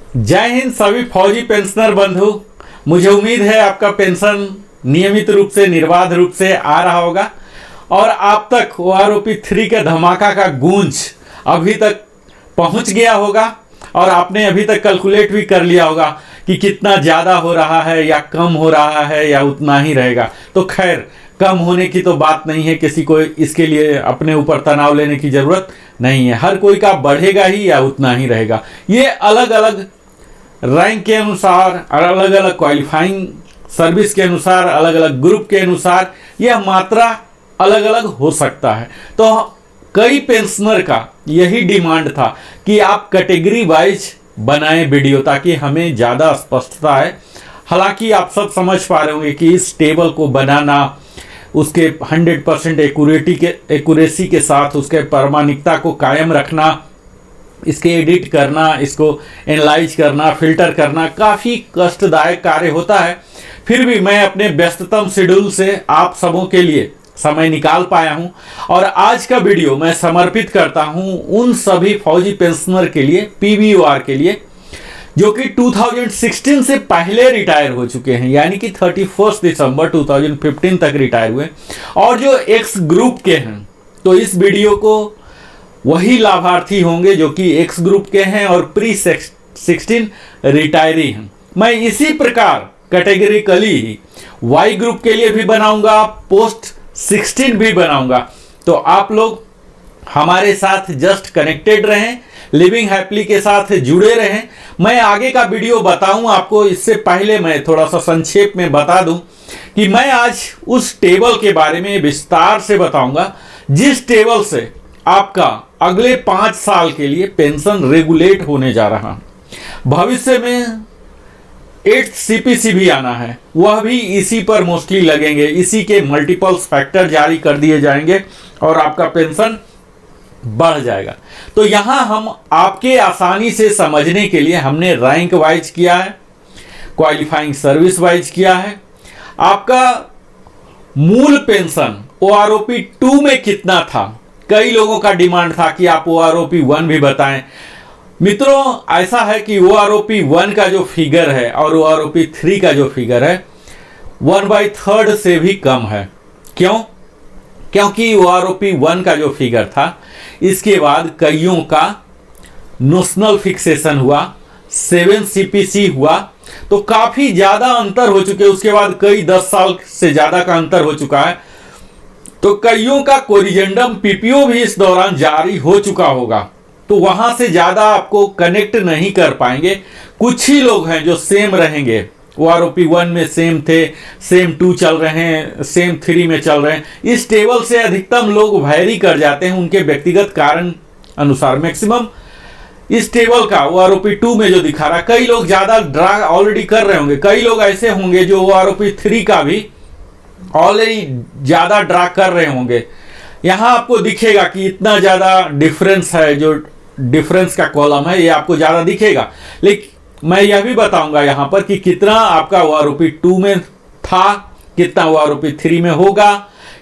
जय हिंद सभी फौजी पेंशनर बंधु। मुझे उम्मीद है आपका पेंशन नियमित रूप से निर्बाध रूप से आ रहा होगा और आप तक ओआरओपी 3 के धमाका का गूंज अभी तक पहुंच गया होगा और आपने अभी तक कैलकुलेट भी कर लिया होगा कि कितना ज़्यादा हो रहा है या कम हो रहा है या उतना ही रहेगा। तो खैर, कम होने की तो बात नहीं है, किसी को इसके लिए अपने ऊपर तनाव लेने की ज़रूरत नहीं है। हर कोई का बढ़ेगा ही या उतना ही रहेगा। ये अलग अलग रैंक के अनुसार, अलग अलग क्वालिफाइंग सर्विस के अनुसार, अलग अलग ग्रुप के अनुसार यह मात्रा अलग अलग हो सकता है। तो कई पेंशनर का यही डिमांड था कि आप कैटेगरी वाइज बनाएं वीडियो, ताकि हमें ज़्यादा स्पष्टता है। हालांकि आप सब समझ पा रहे होंगे कि इस टेबल को बनाना, उसके 100% एक्यूरेसी के साथ उसके प्रामाणिकता को कायम रखना, इसके एडिट करना, इसको एनालाइज करना, फिल्टर करना काफ़ी कष्टदायक कार्य होता है। फिर भी मैं अपने व्यस्ततम शेड्यूल से आप सबों के लिए समय निकाल पाया हूं और आज का वीडियो मैं समर्पित करता हूं उन सभी फौजी पेंशनर के लिए, पीवीओआर के लिए, जो कि 2016 से पहले रिटायर हो चुके हैं, यानी कि 31 दिसंबर 2015 तक रिटायर हुए और जो एक्स ग्रुप के हैं। तो इस वीडियो को वही लाभार्थी होंगे जो कि एक्स ग्रुप के हैं और प्री 16 रिटायरी हैं। मैं इसी प्रकार कैटेगरिकली ही वाई ग्रुप के लिए भी बनाऊंगा, पोस्ट 16 भी बनाऊंगा। तो आप लोग हमारे साथ जस्ट कनेक्टेड रहें, लिविंग हैप्पीली के साथ जुड़े रहें। मैं आगे का वीडियो बताऊं आपको, इससे पहले मैं थोड़ा सा संक्षेप में बता दूं कि मैं आज उस टेबल के बारे में विस्तार से बताऊंगा जिस टेबल से आपका अगले 5 साल के लिए पेंशन रेगुलेट होने जा रहा है। भविष्य में 8th CPC भी आना है, वह भी इसी पर मोस्टली लगेंगे। इसी के मल्टीपल्स फैक्टर जारी कर दिए जाएंगे और आपका पेंशन बढ़ जाएगा। तो यहां हम आपके आसानी से समझने के लिए हमने रैंक वाइज किया है, क्वालिफाइंग सर्विस वाइज किया है। आपका मूल पेंशन OROP 2 में कितना था? कई लोगों का डिमांड था कि आप OROP 1 भी बताएं। मित्रों, ऐसा है कि OROP 1 का जो फिगर है और OROP 3 का जो फिगर है 1/3 से भी कम है। क्यों? क्योंकि OROP 1 का जो फिगर था, इसके बाद कईयों का नोशनल फिक्सेशन हुआ, 7 CPC हुआ, तो काफ़ी ज़्यादा अंतर हो चुके। उसके बाद कई 10 साल से ज़्यादा का अंतर हो चुका है। तो कईयों का कोरिजेंडम PPO भी इस दौरान जारी हो चुका होगा, तो वहां से ज़्यादा आपको कनेक्ट नहीं कर पाएंगे। कुछ ही लोग हैं जो सेम रहेंगे, OROP 1 में सेम थे, सेम 2 चल रहे हैं, सेम 3 में चल रहे हैं। इस टेबल से अधिकतम लोग वैरी कर जाते हैं उनके व्यक्तिगत कारण अनुसार। मैक्सिमम इस टेबल का OROP 2 में जो दिखा रहा, कई लोग ज़्यादा ड्रा ऑलरेडी कर रहे होंगे। कई लोग ऐसे होंगे जो OROP 3 का भी ऑलरेडी ज़्यादा ड्रा कर रहे होंगे। यहाँ आपको दिखेगा कि इतना ज़्यादा डिफरेंस है, जो डिफरेंस का कॉलम है ये आपको ज़्यादा दिखेगा। लेकिन मैं यह भी बताऊंगा यहाँ पर कि कितना आपका OROP 2 में था, कितना OROP 3 में होगा,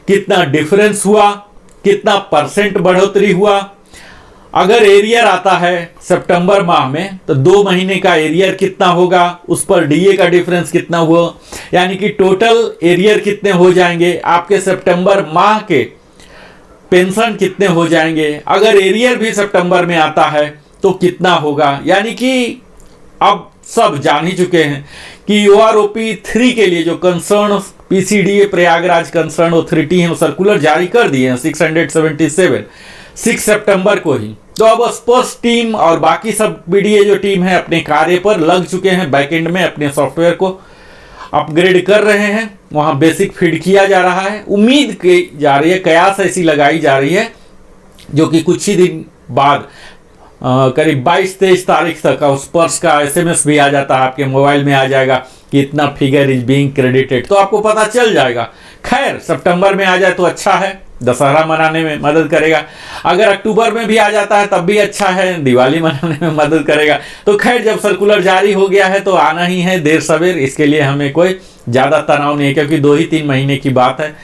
कितना डिफरेंस हुआ, कितना % बढ़ोतरी हुआ। अगर एरियर आता है सितंबर माह में तो 2 महीने का एरियर कितना होगा, उस पर DA का डिफरेंस कितना हुआ, यानी कि टोटल एरियर कितने हो जाएंगे, आपके सितंबर माह के पेंशन कितने हो जाएंगे। अगर एरियर भी सितंबर में आता है तो कितना होगा, यानी कि अब सब जान ही चुके हैं कि OROP 3 के लिए जो concern PCDA Prayagraj concern authority है, वो सर्कुलर जारी कर दिए हैं 677 6 सितंबर को ही। तो अब स्पर्श टीम और बाकी सब BDA जो टीम है अपने कार्य पर लग चुके हैं, बैकएंड में अपने सॉफ्टवेयर को अपग्रेड कर रहे हैं, वहाँ बेसिक फीड किया जा रहा है। उम्मीद की जा रही है, कयास ऐसी लगाई जा रही है जो कि कुछ ही दिन बाद करीब 22-23 तारीख तक उस पर्स का SMS भी आ जाता है, आपके मोबाइल में आ जाएगा कि इतना फिगर इज बीइंग क्रेडिटेड, तो आपको पता चल जाएगा। खैर, सितंबर में आ जाए तो अच्छा है, दशहरा मनाने में मदद करेगा। अगर अक्टूबर में भी आ जाता है तब भी अच्छा है, दिवाली मनाने में मदद करेगा। तो खैर, जब सर्कुलर जारी हो गया है तो आना ही है देर सवेर, इसके लिए हमें कोई ज़्यादा तनाव नहीं है, क्योंकि 2 ही 3 महीने की बात है।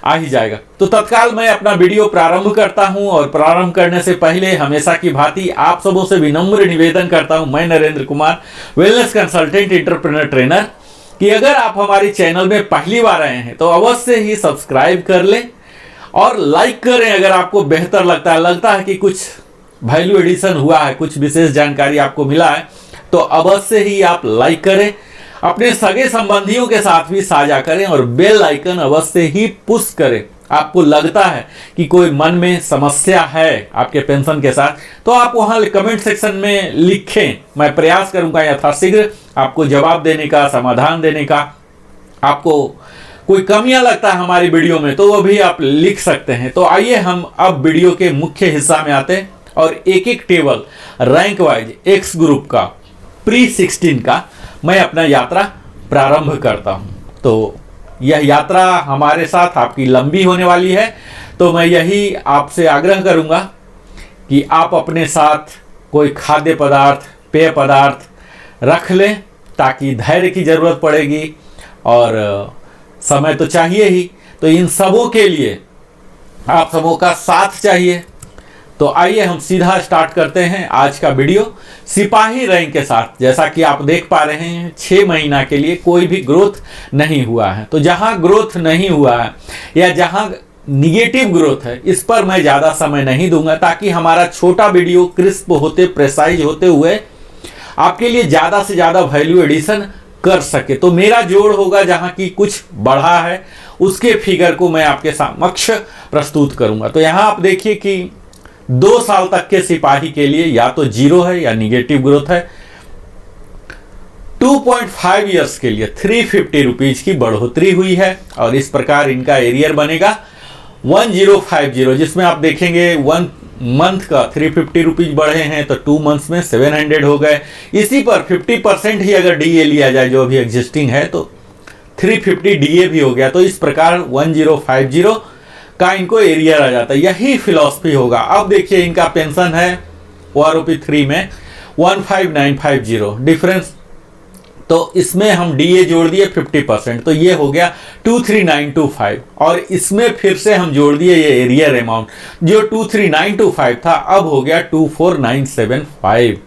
आ ही जाएगा। तो तत्काल मैं अपना वीडियो प्रारंभ करता हूं, और प्रारंभ करने से पहले हमेशा की भांति आप सबों से विनम्र निवेदन करता हूं, मैं Narendra Kumar, wellness consultant, entrepreneur trainer, कि अगर आप हमारे चैनल में पहली बार आए हैं तो अवश्य ही सब्सक्राइब कर लें और लाइक करें। अगर आपको बेहतर लगता है कि कुछ वैल्यू एडिशन हुआ है, कुछ विशेष जानकारी आपको मिला है, तो अवश्य ही आप लाइक करें, अपने सगे संबंधियों के साथ भी साझा करें और बेल आइकन अवश्य ही पुश करें। आपको लगता है कि कोई मन में समस्या है आपके पेंशन के साथ, तो आप वहां कमेंट सेक्शन में लिखें, मैं प्रयास करूंगा यथाशीघ्र आपको जवाब देने का, समाधान देने का। आपको कोई कमियां लगता है हमारी वीडियो में तो वो भी आप लिख सकते हैं। तो आइए हम अब वीडियो के मुख्य हिस्सा में आते हैं और एक एक table rank wise x group का प्री 16 का मैं अपना यात्रा प्रारंभ करता हूं। तो यह यात्रा हमारे साथ आपकी लंबी होने वाली है, तो मैं यही आपसे आग्रह करूंगा कि आप अपने साथ कोई खाद्य पदार्थ, पेय पदार्थ रख लें, ताकि धैर्य की जरूरत पड़ेगी और समय तो चाहिए ही। तो इन सबों के लिए आप सबों का साथ चाहिए। तो आइए हम सीधा स्टार्ट करते हैं आज का वीडियो सिपाही रैंक के साथ। जैसा कि आप देख पा रहे हैं 6 महीना के लिए कोई भी ग्रोथ नहीं हुआ है। तो जहां ग्रोथ नहीं हुआ है या जहां निगेटिव ग्रोथ है, इस पर मैं ज़्यादा समय नहीं दूंगा, ताकि हमारा छोटा वीडियो क्रिस्प होते, प्रेसाइज होते हुए आपके लिए ज़्यादा से ज़्यादा वैल्यू एडिशन कर सके। तो मेरा जोड़ होगा जहां की कुछ बढ़ा है, उसके फिगर को मैं आपके समक्ष प्रस्तुत करूंगा। तो यहां आप देखिए कि 2 साल तक के सिपाही के लिए या तो जीरो है या निगेटिव ग्रोथ है। 2.5 ईयर्स के लिए 350 रुपीज की बढ़ोतरी हुई है और इस प्रकार इनका एरियर बनेगा 1050, जिसमें आप देखेंगे 1 मंथ का 350 रुपीज बढ़े हैं, तो 2 मंथ्स में 700 हो गए। इसी पर 50% ही अगर डीए लिया जाए जो अभी एग्जिस्टिंग है, तो 350 डीए भी हो गया। तो इस प्रकार 1050 का इनको एरियर आ जाता है। यही फिलॉसफी होगा। अब देखिए इनका पेंशन है ओआरओपी 3 में 15950 डिफरेंस, तो इसमें हम डीए जोड़ दिए 50%, तो ये हो गया 23925, और इसमें फिर से हम जोड़ दिए ये एरियर अमाउंट, जो 23925 था अब हो गया 24975।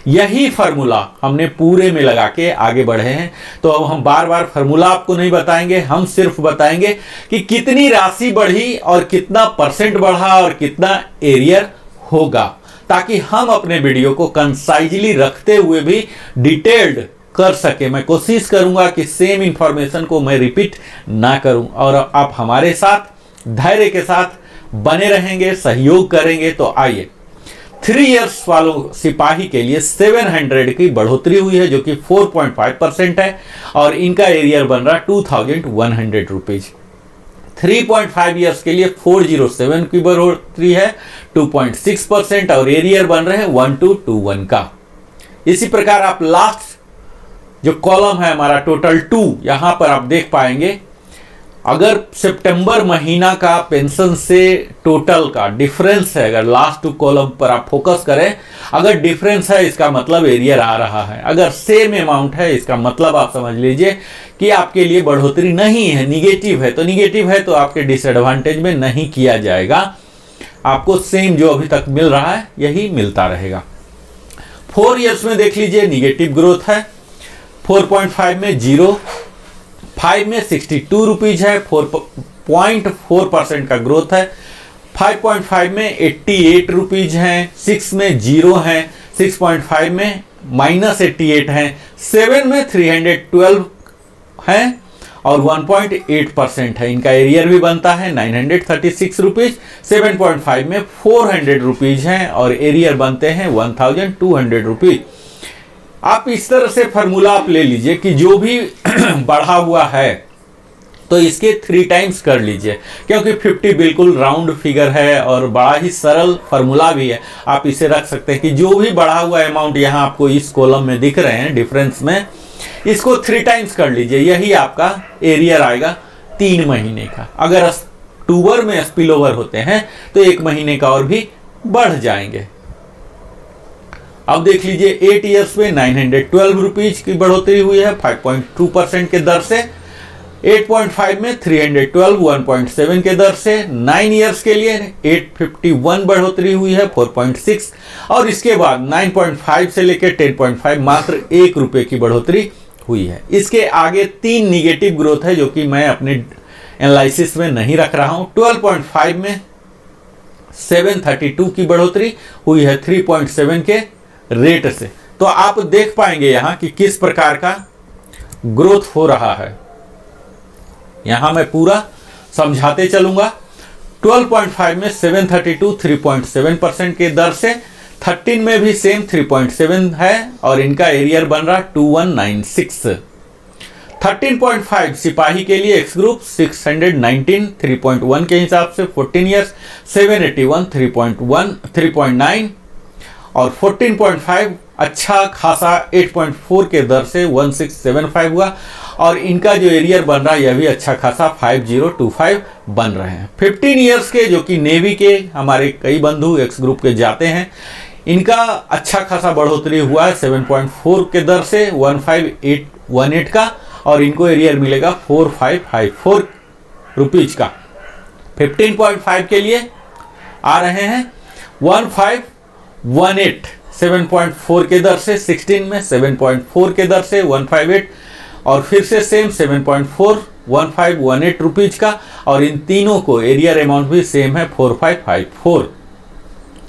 यही फार्मूला हमने पूरे में लगा के आगे बढ़े हैं। तो अब हम बार बार फार्मूला आपको नहीं बताएंगे, हम सिर्फ बताएंगे कि कितनी राशि बढ़ी और कितना परसेंट बढ़ा और कितना एरियर होगा, ताकि हम अपने वीडियो को कंसाइजली रखते हुए भी डिटेल्ड कर सके। मैं कोशिश करूंगा कि सेम इंफॉर्मेशन को मैं रिपीट ना करूं, और आप हमारे साथ धैर्य के साथ बने रहेंगे, सहयोग करेंगे। तो आइए 3 इयर्स वालों सिपाही के लिए 700 की बढ़ोतरी हुई है, जो कि 4.5% है, और इनका एरियर बन रहा 2100 रुपीज। 3.5 इयर्स के लिए 407 की बढ़ोतरी है 2.6%, और एरियर बन रहे हैं 1221 का। इसी प्रकार आप लास्ट जो कॉलम है हमारा टोटल 2, यहां पर आप देख पाएंगे अगर सितंबर महीना का पेंशन से टोटल का डिफरेंस है, अगर लास्ट 2 कॉलम पर आप फोकस करें, अगर डिफरेंस है इसका मतलब एरियर आ रहा है, अगर सेम अमाउंट है इसका मतलब आप समझ लीजिए कि आपके लिए बढ़ोतरी नहीं है, निगेटिव है। तो निगेटिव है तो आपके डिसएडवांटेज में नहीं किया जाएगा, आपको सेम जो अभी तक मिल रहा है यही मिलता रहेगा। 4 इयर्स में देख लीजिए निगेटिव ग्रोथ है, 4.5 में 0, 5 में 62 रुपीज है, 4.4% का ग्रोथ है, 5.5 में 88 रुपीज हैं, 6 में 0 है, 6.5 में -88 है, 7 में 312 है और 1.8% है। इनका एरियर भी बनता है 936 रुपीज। 7.5 में 400 रुपीज हैं और एरियर बनते हैं 1200 रुपीज। आप इस तरह से फार्मूला आप ले लीजिए कि जो भी बढ़ा हुआ है तो इसके 3 टाइम्स कर लीजिए, क्योंकि 50 बिल्कुल राउंड फिगर है और बड़ा ही सरल फार्मूला भी है। आप इसे रख सकते हैं कि जो भी बढ़ा हुआ अमाउंट यहाँ आपको इस कॉलम में दिख रहे हैं डिफरेंस में, इसको 3 टाइम्स कर लीजिए, यही आपका एरियर आएगा 3 महीने का। अगर अक्टूबर में स्पिल ओवर होते हैं तो 1 महीने का और भी बढ़ जाएंगे। अब देख लीजिए 8 इयर्स में 912 रुपीज की बढ़ोतरी हुई है 5.2% के दर से। 8.5 में 312 1.7 के दर से। 9 इयर्स के लिए 851 बढ़ोतरी हुई है 4.6। और इसके बाद 9.5 से लेकर 10.5 मात्र 1 रुपये की बढ़ोतरी हुई है। इसके आगे 3 निगेटिव ग्रोथ है जो कि मैं अपने एनालिसिस में नहीं रख रहा हूं। 12.5 में 732 की बढ़ोतरी हुई है 3.7 के रेट से। तो आप देख पाएंगे यहां कि किस प्रकार का ग्रोथ हो रहा है। यहां मैं पूरा समझाते चलूंगा। 12.5 में 732 3.7% के दर से। 13 में भी सेम 3.7 है और इनका एरियर बन रहा 2196। 13.5 सिपाही के लिए एक्स ग्रुप 619 3.1 के हिसाब से 14 ईयर्स 781 3.9 और 14.5 अच्छा खासा 8.4 के दर से 1675 हुआ और इनका जो एरियर बन रहा है यह भी अच्छा खासा 5025 बन रहे हैं। 15 ईयर्स के जो कि नेवी के हमारे कई बंधु एक्स ग्रुप के जाते हैं, इनका अच्छा खासा बढ़ोतरी हुआ है 7.4 के दर से 15818 का और इनको एरियर मिलेगा 4554 रुपीज का। 15.5 के लिए आ रहे हैं 1518 7.4 के दर से। 16 में 7.4 के दर से 158 और फिर से सेम 7.4 1518 रुपीज का और इन तीनों को एरियर अमाउंट भी सेम है 4554।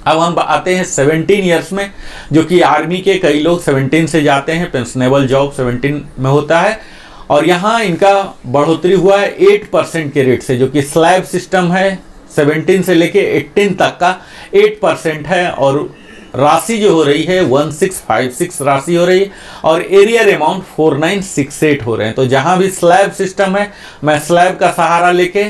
अब हम आते हैं 17 ईयर्स में जो कि आर्मी के कई लोग 17 से जाते हैं, पेंशनेबल जॉब 17 में होता है और यहाँ इनका बढ़ोतरी हुआ है 8% के रेट से जो कि स्लैब सिस्टम है। 17 से लेके 18 तक का 8% है और राशि जो हो रही है 1656 राशि हो रही है और एरियर अमाउंट 4968 हो रहे हैं। तो जहां भी स्लैब सिस्टम है मैं स्लैब का सहारा लेके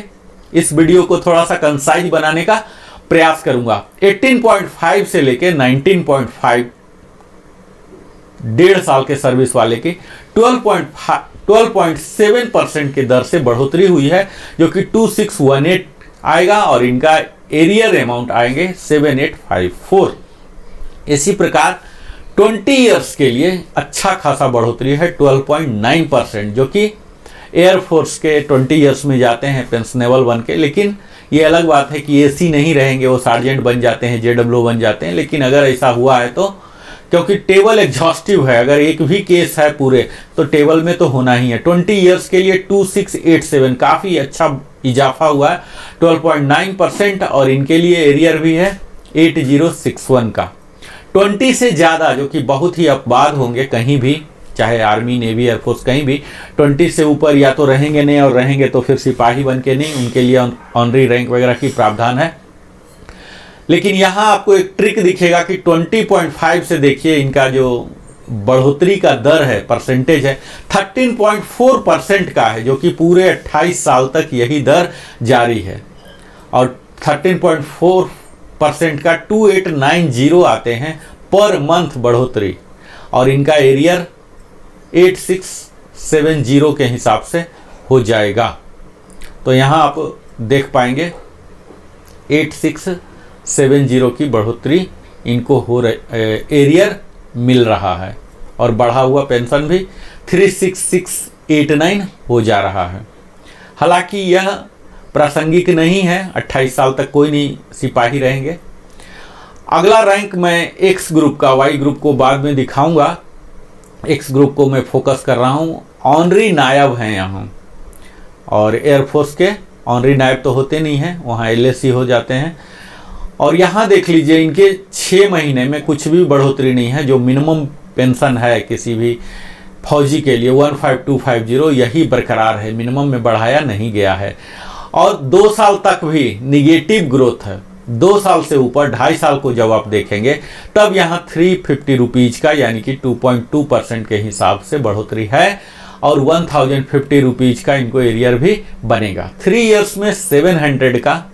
इस वीडियो को थोड़ा सा कंसाइज बनाने का प्रयास करूंगा। 18.5 से लेके 19.5 1.5 साल के सर्विस वाले की 12.7% के दर से बढ़ोतरी हुई है जो कि 2618 आएगा और इनका एरियर अमाउंट आएंगे 7854। इसी प्रकार 20 इयर्स के लिए अच्छा खासा बढ़ोतरी है 12.9% जो कि एयरफोर्स के 20 इयर्स में जाते हैं पेंशनेबल बन के। लेकिन ये अलग बात है कि एसी नहीं रहेंगे, वो सार्जेंट बन जाते हैं, जेडब्ल्यू बन जाते हैं। लेकिन अगर ऐसा हुआ है तो क्योंकि टेबल एग्जॉस्टिव है, अगर एक भी केस है पूरे तो टेबल में तो होना ही है। 20 इयर्स के लिए 2687 काफ़ी अच्छा इजाफा हुआ है 12.9% और इनके लिए एरियर भी है 8061 का। 20 से ज़्यादा जो कि बहुत ही अपवाद होंगे कहीं भी, चाहे आर्मी नेवी एयरफोर्स कहीं भी 20 से ऊपर या तो रहेंगे नहीं और रहेंगे तो फिर सिपाही बन के नहीं, उनके लिए ऑनरी रैंक वगैरह की प्रावधान है। लेकिन यहाँ आपको एक ट्रिक दिखेगा कि 20.5 से देखिए इनका जो बढ़ोतरी का दर है, परसेंटेज है 13.4% का है जो कि पूरे 28 साल तक यही दर जारी है और 13.4% का 2890 आते हैं पर मंथ बढ़ोतरी और इनका एरियर 8670 के हिसाब से हो जाएगा। तो यहाँ आप देख पाएंगे 8670 की बढ़ोतरी इनको हो एरियर मिल रहा है और बढ़ा हुआ पेंशन भी 36689 हो जा रहा है। हालांकि यह प्रासंगिक नहीं है, 28 साल तक कोई नहीं सिपाही रहेंगे। अगला रैंक मैं एक्स ग्रुप का, वाई ग्रुप को बाद में दिखाऊंगा। एक्स ग्रुप को मैं फोकस कर रहा हूँ। ऑनरी नायब हैं यहाँ और एयरफोर्स के ऑनरी नायब तो होते नहीं हैं, वहाँ एलएसी हो जाते हैं। और यहाँ देख लीजिए इनके 6 महीने में कुछ भी बढ़ोतरी नहीं है। जो मिनिमम पेंशन है किसी भी फौजी के लिए 15250 यही बरकरार है, मिनिमम में बढ़ाया नहीं गया है। और 2 साल तक भी निगेटिव ग्रोथ है। 2 साल से ऊपर 2.5 साल को जब आप देखेंगे तब यहाँ 350 रुपीज का यानी कि 2.2% के हिसाब से बढ़ोतरी है और 1050 रुपीज का इनको एरियर भी बनेगा। 3 इयर्स में 700 का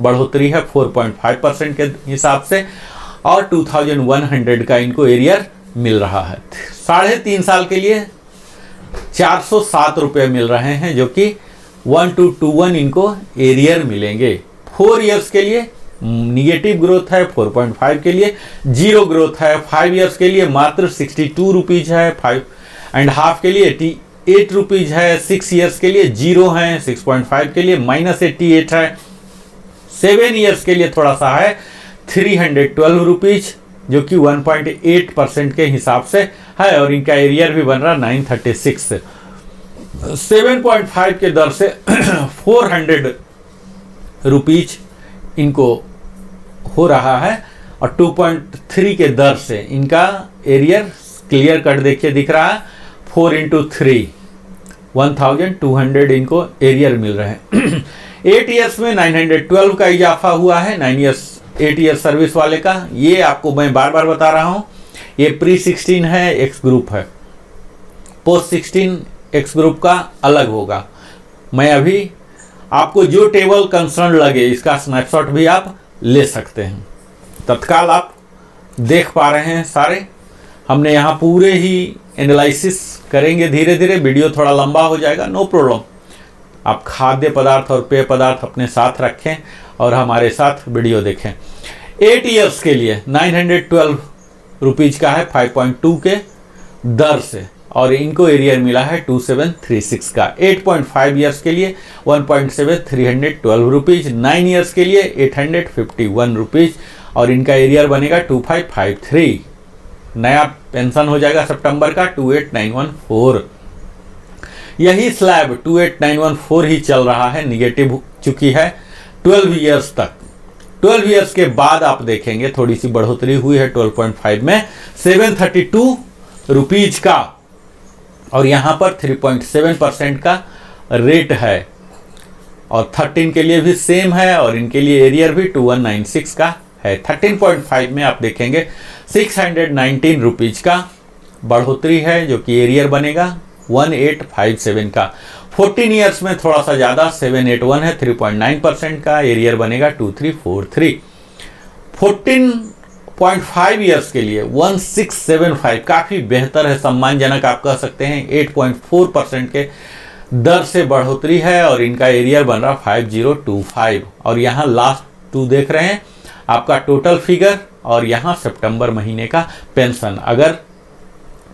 बढ़ोतरी है 4.5% के हिसाब से और 2100 का इनको एरियर मिल रहा है। 3.5 साल के लिए 407 रुपये मिल रहे हैं जो कि 1221 इनको एरियर मिलेंगे। 4 इयर्स के लिए निगेटिव ग्रोथ है, 4.5 के लिए जीरो ग्रोथ है, 5 इयर्स के लिए मात्र 62 रुपीज है, 5.5 के लिए 8 रुपीज है 6 ईयर्स के लिए, 0 है 6.5 के लिए, -88 है 7 ईयर्स के लिए थोड़ा सा है 312 रुपीज, जो कि 1.8% के हिसाब से है, और इनका एरियर भी बन रहा 936। 7.5 के दर से 400 रुपीज इनको हो रहा है, और 2.3 के दर से इनका एरियर क्लियर कट देखिए दिख रहा है 4 × 3 1200 इनको एरियर मिल रहे हैं। 8 ईयर्स में 912 का इजाफा हुआ है, 8 ईयर सर्विस वाले का। ये आपको मैं बार बार बता रहा हूं, ये प्री 16 है, एक्स ग्रुप है, पोस्ट 16 एक्स ग्रुप का अलग होगा। मैं अभी आपको जो टेबल कंसर्न लगे इसका स्नैपशॉट भी आप ले सकते हैं, तत्काल आप देख पा रहे हैं सारे। हमने यहाँ पूरे ही एनालिसिस करेंगे, धीरे धीरे वीडियो थोड़ा लंबा हो जाएगा, नो प्रॉब्लम। आप खाद्य पदार्थ और पेय पदार्थ अपने साथ रखें और हमारे साथ वीडियो देखें। 8 ईयर्स के लिए 912 रुपीज का है 5.2 के दर से, और इनको एरियर मिला है 2736 का। 8.5 ईयर्स के लिए 1.7 312 रुपीज, 9 ईयर्स के लिए 851 रुपीज, और इनका एरियर बनेगा 2553। नया पेंशन हो जाएगा सितंबर का 28914। यही स्लैब 28914 ही चल रहा है, निगेटिव चुकी है 12 ईयर्स तक। 12 ईयर्स के बाद आप देखेंगे थोड़ी सी बढ़ोतरी हुई है 12.5 में 732 रुपीज का, और यहां पर 3.7% का रेट है, और 13 के लिए भी सेम है, और इनके लिए एरियर भी 2196 का है। 13.5 में आप देखेंगे 619 रुपीज का बढ़ोतरी है, जो कि एरियर बनेगा 1857 का। 14 ईयर्स में थोड़ा सा ज़्यादा 781 है, 3.9% का एरियर बनेगा 2343। 14.5 ईयर्स के लिए 1675 काफ़ी बेहतर है, सम्मानजनक आप कह सकते हैं। 8.4% के दर से बढ़ोतरी है, और इनका एरियर बन रहा 5025, और यहाँ लास्ट 2 देख रहे हैं आपका टोटल फिगर, और यहाँ सितंबर महीने का पेंशन अगर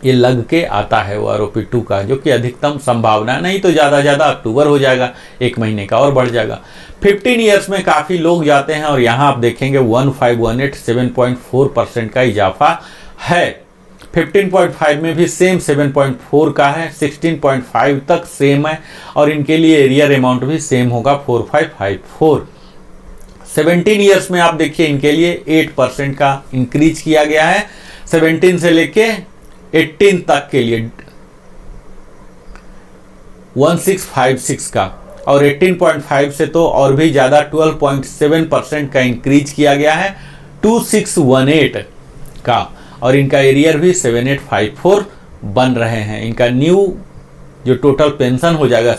ये लग के आता है वो आरोपी 2 का, जो कि अधिकतम संभावना, नहीं तो ज़्यादा अक्टूबर हो जाएगा, 1 महीने का और बढ़ जाएगा। 15 ईयर्स में काफ़ी लोग जाते हैं, और यहाँ आप देखेंगे 1518 7.4% का इजाफा है। 15.5 में भी सेम 7.4 का है, 16.5 तक सेम है, और इनके लिए एरियर अमाउंट भी सेम होगा 4554। 17 ईयर्स में आप देखिए इनके लिए 8% का इंक्रीज किया गया है, 17 से लेके 18 तक के लिए 1656 का, और 18.5 से तो और भी ज़्यादा 12.7% का इंक्रीज किया गया है 2618 का, और इनका एरियर भी 7854 बन रहे हैं। इनका न्यू जो टोटल पेंशन हो जाएगा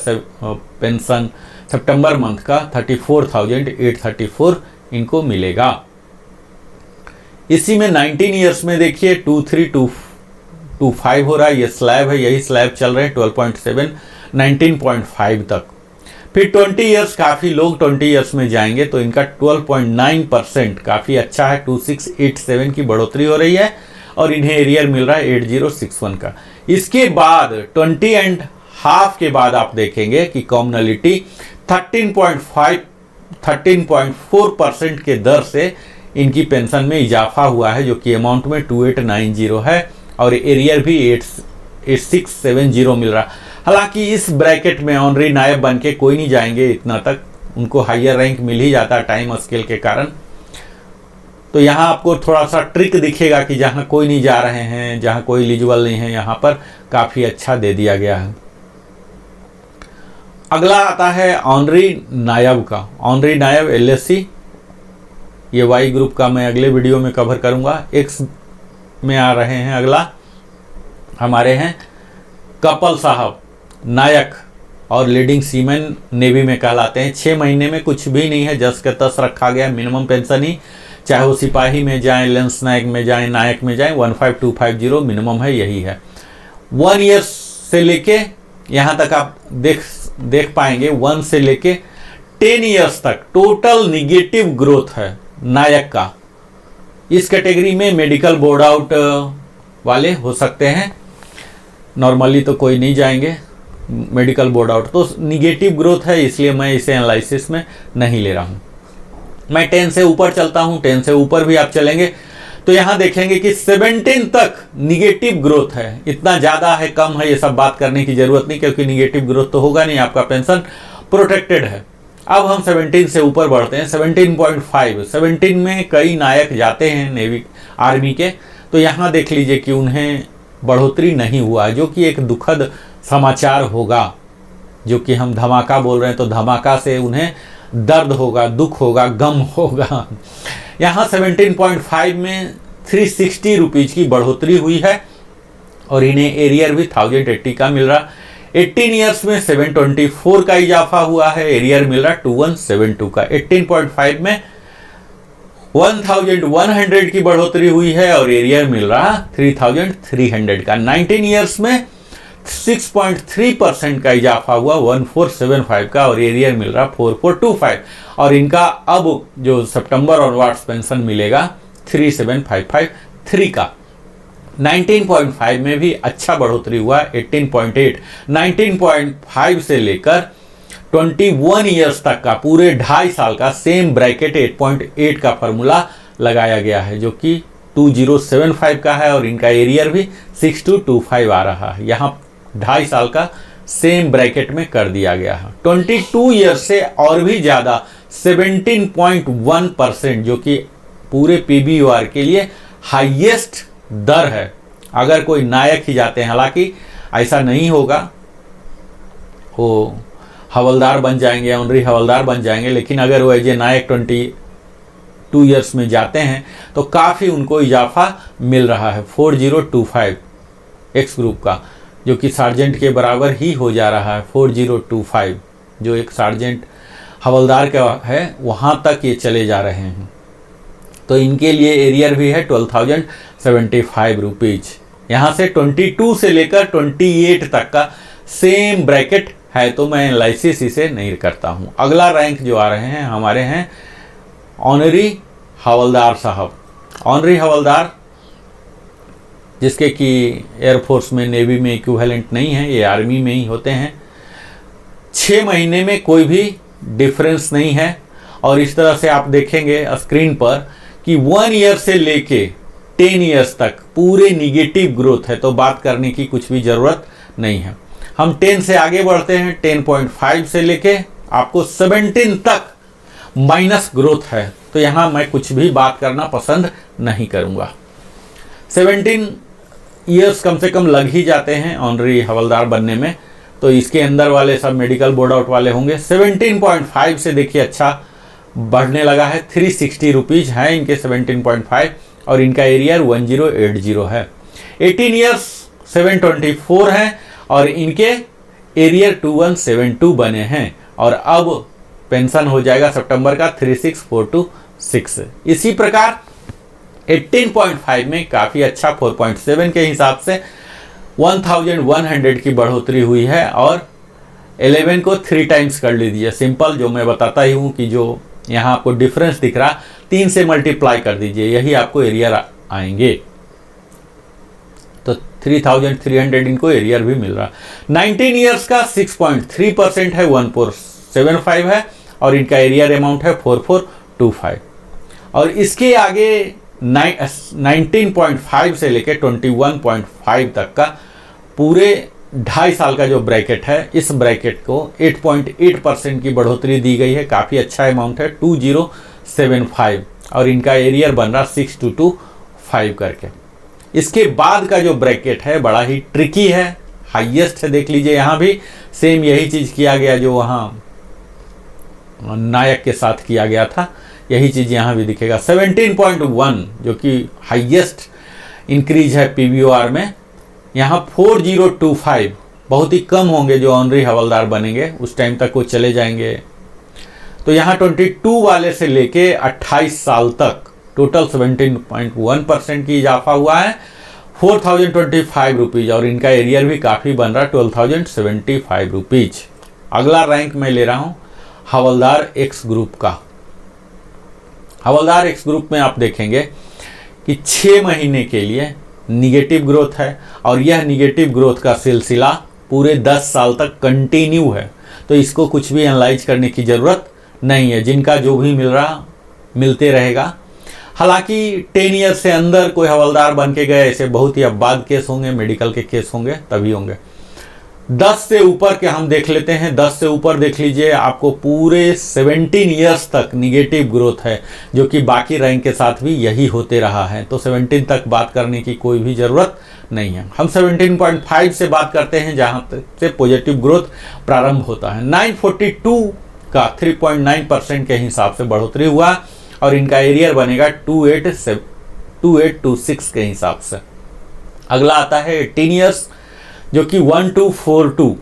पेंशन सितंबर मंथ का 34,834 इनको मिलेगा। इसी में 19 ईयर्स में देखिए 2325 हो रहा है, ये स्लैब है, यही स्लैब चल रहे हैं 12.7 19.5 तक। फिर 20 ईयर्स, काफ़ी लोग 20 ईयर्स में जाएंगे तो इनका 12.9% काफ़ी अच्छा है, 2687 की बढ़ोतरी हो रही है, और इन्हें एरियर मिल रहा है 8061 का। इसके बाद 20.5 के बाद आप देखेंगे कि कॉमनलिटी 13.4% के दर से इनकी पेंशन में इजाफा हुआ है, जो कि अमाउंट में 2890 है, और एरियर भी 8670 मिल रहा। हालांकि इस ब्रैकेट में ऑनरी नायब बन के कोई नहीं जाएंगे इतना तक, उनको हायर रैंक मिल ही जाता है टाइम स्केल के कारण। तो यहाँ आपको थोड़ा सा ट्रिक दिखेगा कि जहाँ कोई नहीं जा रहे हैं, जहाँ कोई एलिजिबल नहीं है, यहाँ पर काफ़ी अच्छा दे दिया गया है। अगला आता है ऑनरी नायब का। ऑनरी नायब LSC, ये वाई ग्रुप का मैं अगले वीडियो में कवर करूँगा। एक्स में आ रहे हैं, अगला हमारे हैं कपल साहब, नायक और लीडिंग सीमैन नेवी में कहलाते हैं। 6 महीने में कुछ भी नहीं है, जस के तस रखा गया मिनिमम पेंशन ही, चाहे वो सिपाही में जाएं, लेंस नायक में जाएं, नायक में जाएं, 15250 मिनिमम है, यही है। 1 ईयर से लेके यहाँ तक आप देख पाएंगे 1 से लेके 10 ईयर्स तक टोटल निगेटिव ग्रोथ है नायक का। इस कैटेगरी में मेडिकल बोर्ड आउट वाले हो सकते हैं, नॉर्मली तो कोई नहीं जाएंगे। मेडिकल बोर्ड आउट, तो निगेटिव ग्रोथ है, इसलिए मैं इसे एनालिसिस में नहीं ले रहा हूँ। मैं 10 से ऊपर चलता हूँ, 10 से ऊपर भी आप चलेंगे तो यहाँ देखेंगे कि 17 तक निगेटिव ग्रोथ है। इतना ज़्यादा है कम है ये सब बात करने की ज़रूरत नहीं, क्योंकि निगेटिव ग्रोथ तो होगा नहीं, आपका पेंशन प्रोटेक्टेड है। अब हम 17 से ऊपर बढ़ते हैं, 17.5। 17 में कई नायक जाते हैं नेवी आर्मी के, तो यहाँ देख लीजिए कि उन्हें बढ़ोतरी नहीं हुआ, जो कि एक दुखद समाचार होगा। जो कि हम धमाका बोल रहे हैं, तो धमाका से उन्हें दर्द होगा, दुख होगा, गम होगा। यहाँ 17.5 में 360 रुपीज़ की बढ़ोतरी हुई है और इन्हें एरियर भी 1080 का मिल रहा। 18 ईयर्स में 724 का इजाफा हुआ है, एरियर मिल रहा 2172 का। 18.5 में 1100 की बढ़ोतरी हुई है और एरियर मिल रहा 3300 का। 19 ईयर्स में 6.3% का इजाफा हुआ 1475 का और एरियर मिल रहा 4425 और इनका अब जो सितंबर ऑनवर्ड्स पेंशन मिलेगा 37553 का। 19.5 में भी अच्छा बढ़ोतरी हुआ 18.8। 19.5 से लेकर 21 ईयर्स तक का पूरे 2.5 साल का सेम ब्रैकेट 8.8 का फॉर्मूला लगाया गया है, जो कि 2075 का है और इनका एरियर भी 6225 आ रहा है। यहाँ 2.5 साल का सेम ब्रैकेट में कर दिया गया है। 22 ईयर से और भी ज़्यादा 17.1%, जो कि पूरे PBUR के लिए हाईएस्ट दर है। अगर कोई नायक ही जाते हैं, हालांकि ऐसा नहीं होगा, वो हवलदार बन जाएंगे, ऑनरी हवलदार बन जाएंगे, लेकिन अगर वो एज ए नायक 22 ईयर्स में जाते हैं तो काफ़ी उनको इजाफा मिल रहा है। 4025 एक्स ग्रुप का, जो कि सार्जेंट के बराबर ही हो जा रहा है। 4025 जो एक सार्जेंट हवलदार का है, वहाँ तक ये चले जा रहे हैं। तो इनके लिए एरियर भी है 12,075 रुपीज़। यहाँ से 22 से लेकर 28 तक का सेम ब्रैकेट है, तो मैं एनालिसिस इसे नहीं करता हूँ। अगला रैंक जो आ रहे हैं हमारे हैं ऑनरी हवलदार साहब। ऑनरी हवलदार जिसके कि एयरफोर्स में, नेवी में इक्विवेलेंट नहीं है, ये आर्मी में ही होते हैं। 6 महीने में कोई भी डिफरेंस नहीं है और इस तरह से आप देखेंगे स्क्रीन पर कि 1 ईयर से लेके 10 ईयर्स तक पूरे निगेटिव ग्रोथ है, तो बात करने की कुछ भी ज़रूरत नहीं है। हम 10 से आगे बढ़ते हैं। 10.5 से लेके आपको 17 तक माइनस ग्रोथ है, तो यहाँ मैं कुछ भी बात करना पसंद नहीं करूँगा। 17 ईयर्स कम से कम लग ही जाते हैं ऑनरी हवलदार बनने में, तो इसके अंदर वाले सब मेडिकल बोर्ड आउट वाले होंगे। 17.5 से देखिए अच्छा बढ़ने लगा है, 360 रुपीज़ है इनके 17.5 और इनका एरियर 1080 है। 18 ईयर्स 724 है और इनके एरियर 2172 बने हैं और अब पेंशन हो जाएगा सितंबर का 36426। इसी प्रकार 18.5 में काफ़ी अच्छा 4.7 के हिसाब से 1100 की बढ़ोतरी हुई है और 11 को 3 टाइम्स कर लीजिए। सिंपल जो मैं बताता ही हूँ कि जो यहाँ आपको डिफरेंस दिख रहा 3 से मल्टीप्लाई कर दीजिए, यही आपको एरियर आएंगे। तो 3300 इनको एरियर भी मिल रहा। 19 ईयर्स का 6.3% है, 1475 है और इनका एरियर अमाउंट है 4425 और इसके आगे 19.5 से लेकर 21.5 तक का पूरे 2.5 साल का जो ब्रैकेट है, इस ब्रैकेट को 8.8% की बढ़ोतरी दी गई है। काफ़ी अच्छा अमाउंट है 2075 और इनका एरियर बन रहा 6225 करके। इसके बाद का जो ब्रैकेट है बड़ा ही ट्रिकी है, हाईएस्ट है। देख लीजिए यहाँ भी सेम यही चीज़ किया गया जो वहाँ नायक के साथ किया गया था, यही चीज़ यहाँ भी दिखेगा। 17.1 जो कि हाईएस्ट इंक्रीज है PBOR में, यहाँ 4025 बहुत ही कम होंगे जो ऑनरी हवलदार बनेंगे, उस टाइम तक वो चले जाएंगे। तो यहाँ 22 वाले से लेके 28 साल तक टोटल 17.1% की इजाफा हुआ है, 4025 रुपीज़ और इनका एरियर भी काफ़ी बन रहा 12,075 रुपीज़। अगला रैंक मैं ले रहा हूँ हवलदार एक्स ग्रुप का। हवलदार एक्स ग्रुप में आप देखेंगे कि 6 महीने के लिए निगेटिव ग्रोथ है और यह निगेटिव ग्रोथ का सिलसिला पूरे 10 साल तक कंटिन्यू है, तो इसको कुछ भी एनालाइज करने की ज़रूरत नहीं है। जिनका जो भी मिल रहा मिलते रहेगा। हालांकि 10 ईयर से अंदर कोई हवलदार बन के गए, ऐसे बहुत ही अबाध केस होंगे, मेडिकल के केस होंगे, तभी होंगे। 10 से ऊपर के हम देख लेते हैं। 10 से ऊपर देख लीजिए, आपको पूरे 17 ईयर्स तक निगेटिव ग्रोथ है, जो कि बाकी रैंक के साथ भी यही होते रहा है। तो 17 तक बात करने की कोई भी ज़रूरत नहीं है। हम 17.5 से बात करते हैं, जहाँ से पॉजिटिव ग्रोथ प्रारंभ होता है। 942 का 3.9% के हिसाब से बढ़ोतरी हुआ और इनका एरियर बनेगा 2826 के हिसाब से। अगला आता है 18 ईयर्स, जो कि 1242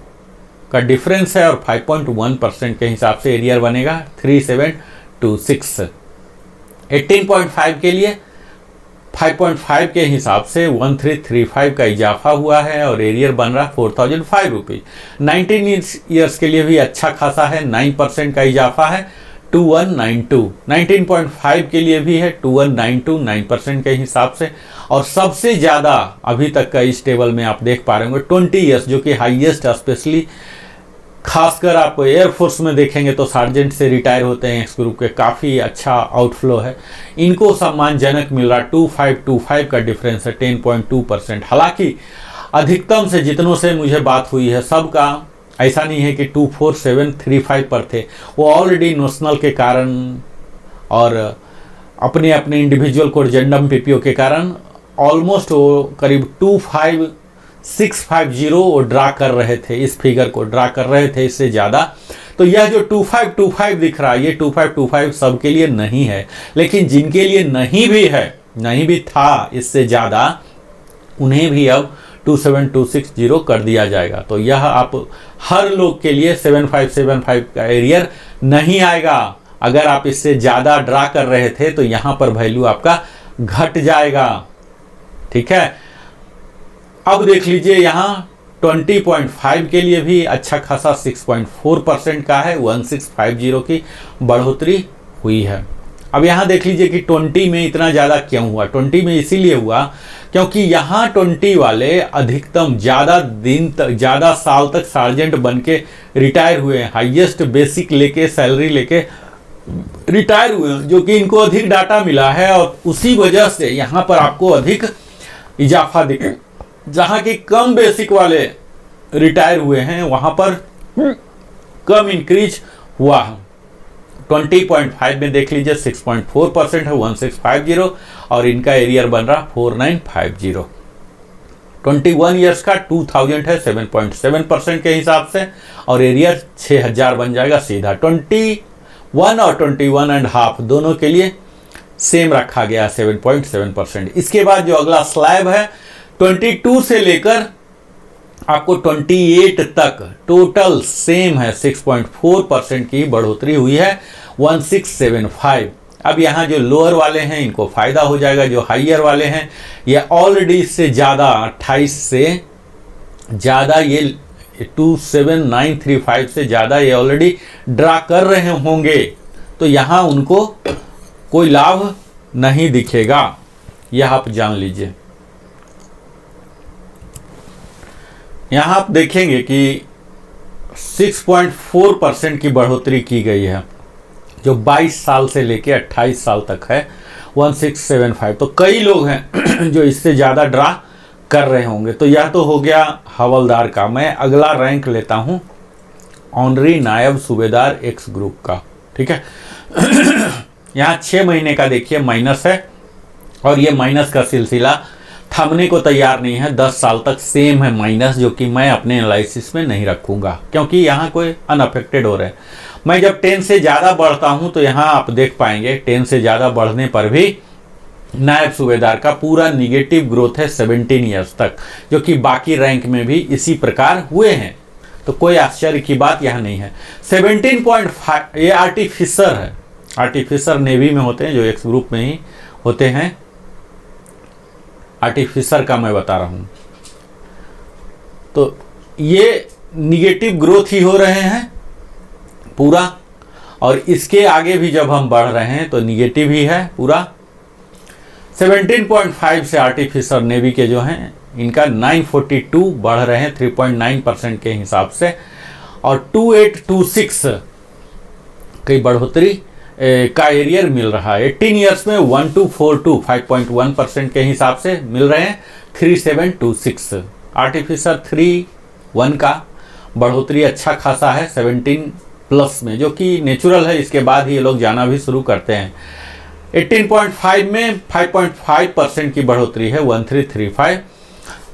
का डिफरेंस है और 5.1% के हिसाब से एरियर बनेगा 3726। 18.5 के लिए 5.5 के हिसाब से 1335 का इजाफा हुआ है और एरियर बन रहा 4005 रुपीज। 19 ईयर्स के लिए भी अच्छा खासा है, 9% का इजाफा है 2192। 19.5 के लिए भी है 2192, 9% के हिसाब से। और सबसे ज़्यादा अभी तक का इस टेबल में आप देख पा रहे होंगे 20 ईयर्स, जो कि हाईएस्ट, स्पेशली खासकर आप एयरफोर्स में देखेंगे तो सार्जेंट से रिटायर होते हैं इस ग्रुप के, काफ़ी अच्छा आउटफ्लो है। इनको सम्मानजनक मिल रहा 2525 का डिफरेंस है 10.2%। हालांकि अधिकतम से जितनों से मुझे बात हुई है सबका ऐसा नहीं है कि 24735 पर थे, वो ऑलरेडी नोशनल के कारण और अपने अपने इंडिविजुअल कोर्जेंडम पीपीओ के कारण ऑलमोस्ट वो करीब 25650 वो ड्रा कर रहे थे, इस फिगर को ड्रा कर रहे थे इससे ज़्यादा। तो यह जो 2525 दिख रहा है, ये 2525 सबके लिए नहीं है, लेकिन जिनके लिए नहीं भी है, नहीं भी था इससे ज़्यादा, उन्हें भी अब 27260 कर दिया जाएगा। तो यह आप हर लोग के लिए 7575 का एरियर नहीं आएगा। अगर आप इससे ज़्यादा ड्रा कर रहे थे तो यहाँ पर वैल्यू आपका घट जाएगा, ठीक है। अब देख लीजिए यहाँ 20.5 के लिए भी अच्छा खासा 6.4% का है, 1650 की बढ़ोतरी हुई है। अब यहाँ देख लीजिए कि 20 में इतना ज़्यादा क्यों हुआ। 20 में इसीलिए हुआ क्योंकि यहाँ 20 वाले अधिकतम ज़्यादा दिन तक, ज़्यादा साल तक सार्जेंट बन के रिटायर हुए हैं, हाईएस्ट बेसिक लेके, सैलरी लेके रिटायर हुए हैं, जो कि इनको अधिक डाटा मिला है और उसी वजह से यहाँ पर आपको अधिक इजाफा दिखे। जहाँ की कम बेसिक वाले रिटायर हुए हैं वहाँ पर कम इंक्रीज हुआ है। 20.5 में देख लीजिए 6.4% है 1650 और इनका एरियर बन रहा 4950। 21 ईयर्स का 2000 है 7.7% के हिसाब से और एरियर 6000 बन जाएगा सीधा। 21 और 21.5 दोनों के लिए सेम रखा गया 7.7%। इसके बाद जो अगला स्लैब है 22 से लेकर आपको 28 तक टोटल सेम है, 6.4% की बढ़ोतरी हुई है 1675। अब यहाँ जो लोअर वाले हैं इनको फ़ायदा हो जाएगा, जो हाइयर वाले हैं ये ऑलरेडी इससे ज़्यादा 28 से ज़्यादा, ये 27935 से ज़्यादा ये ऑलरेडी ड्रा कर रहे होंगे, तो यहाँ उनको कोई लाभ नहीं दिखेगा, यह आप जान लीजिए। यहाँ आप देखेंगे कि 6.4% की बढ़ोतरी की गई है, जो 22 साल से लेके 28 साल तक है 1675। तो कई लोग हैं जो इससे ज़्यादा ड्रा कर रहे होंगे। तो यह तो हो गया हवलदार का। मैं अगला रैंक लेता हूँ ऑनरी नायब सूबेदार एक्स ग्रुप का, ठीक है। यहाँ 6 महीने का देखिए माइनस है और ये माइनस का सिलसिला थमने को तैयार नहीं है, 10 साल तक सेम है माइनस, जो कि मैं अपने एनालिसिस में नहीं रखूंगा क्योंकि यहाँ कोई अनअफेक्टेड हो रहे हैं। मैं जब 10 से ज़्यादा बढ़ता हूँ तो यहाँ आप देख पाएंगे 10 से ज़्यादा बढ़ने पर भी नायब सूबेदार का पूरा निगेटिव ग्रोथ है 17 ईयर्स तक, जो कि बाकी रैंक में भी इसी प्रकार हुए हैं। तो कोई आश्चर्य की बात यहाँ नहीं है। 17.5 ये आर्टिफिसर है, आर्टिफिसर नेवी में होते हैं, जो एक्स ग्रुप में ही होते हैं। आर्टिफिसर का मैं बता रहा हूँ। तो ये निगेटिव ग्रोथ ही हो रहे हैं पूरा, और इसके आगे भी जब हम बढ़ रहे हैं तो निगेटिव ही है पूरा। 17.5 से आर्टिफिसर नेवी के जो हैं इनका 942 बढ़ रहे हैं 3.9% के हिसाब से, और 2826 की बढ़ोतरी का एरियर मिल रहा है। 18 ईयर्स में 1242 5.1% के हिसाब से मिल रहे हैं 3726। आर्टिफिशियल 3.1 का बढ़ोतरी अच्छा खासा है 17 प्लस में, जो कि नेचुरल है, इसके बाद ही ये लोग जाना भी शुरू करते हैं। 18.5 में 5.5% की बढ़ोतरी है 1335,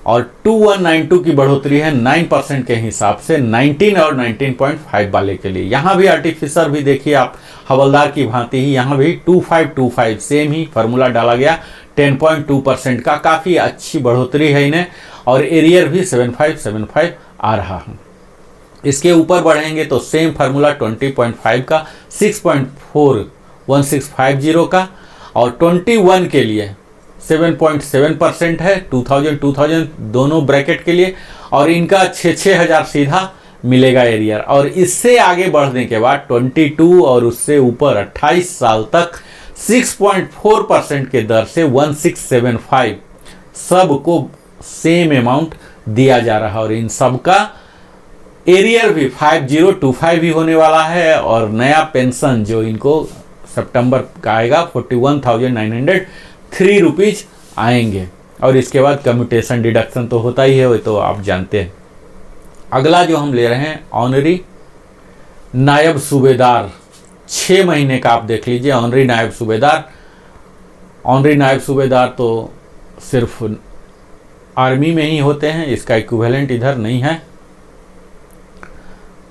और 2192 की बढ़ोतरी है 9% के हिसाब से 19 और 19.5 वाले के लिए। यहाँ भी आर्टिफिशियल भी देखिए आप, हवलदार की भांति ही यहाँ भी 2525 सेम ही फार्मूला डाला गया 10.2% का, काफ़ी अच्छी बढ़ोतरी है इन्हें, और एरियर भी 7575 आ रहा है। इसके ऊपर बढ़ेंगे तो सेम फार्मूला 20.5 का 6.41650 का, और 21 के लिए 7.7% है 2000 दोनों ब्रैकेट के लिए, और इनका 6,000 सीधा मिलेगा एरियर। और इससे आगे बढ़ने के बाद 22 और उससे ऊपर 28 साल तक 6.4% के दर से 1675 सबको सेम अमाउंट दिया जा रहा है, और इन सब का एरियर भी 5025 भी होने वाला है। और नया पेंशन जो इनको सितंबर का आएगा 41,903 रुपीज आएंगे, और इसके बाद कम्यूटेशन डिडक्शन तो होता ही है, वो तो आप जानते हैं। अगला जो हम ले रहे हैं ऑनरी नायब सूबेदार, 6 महीने का आप देख लीजिए। ऑनरी नायब सूबेदार तो सिर्फ आर्मी में ही होते हैं, इसका इक्विवेलेंट इधर नहीं है।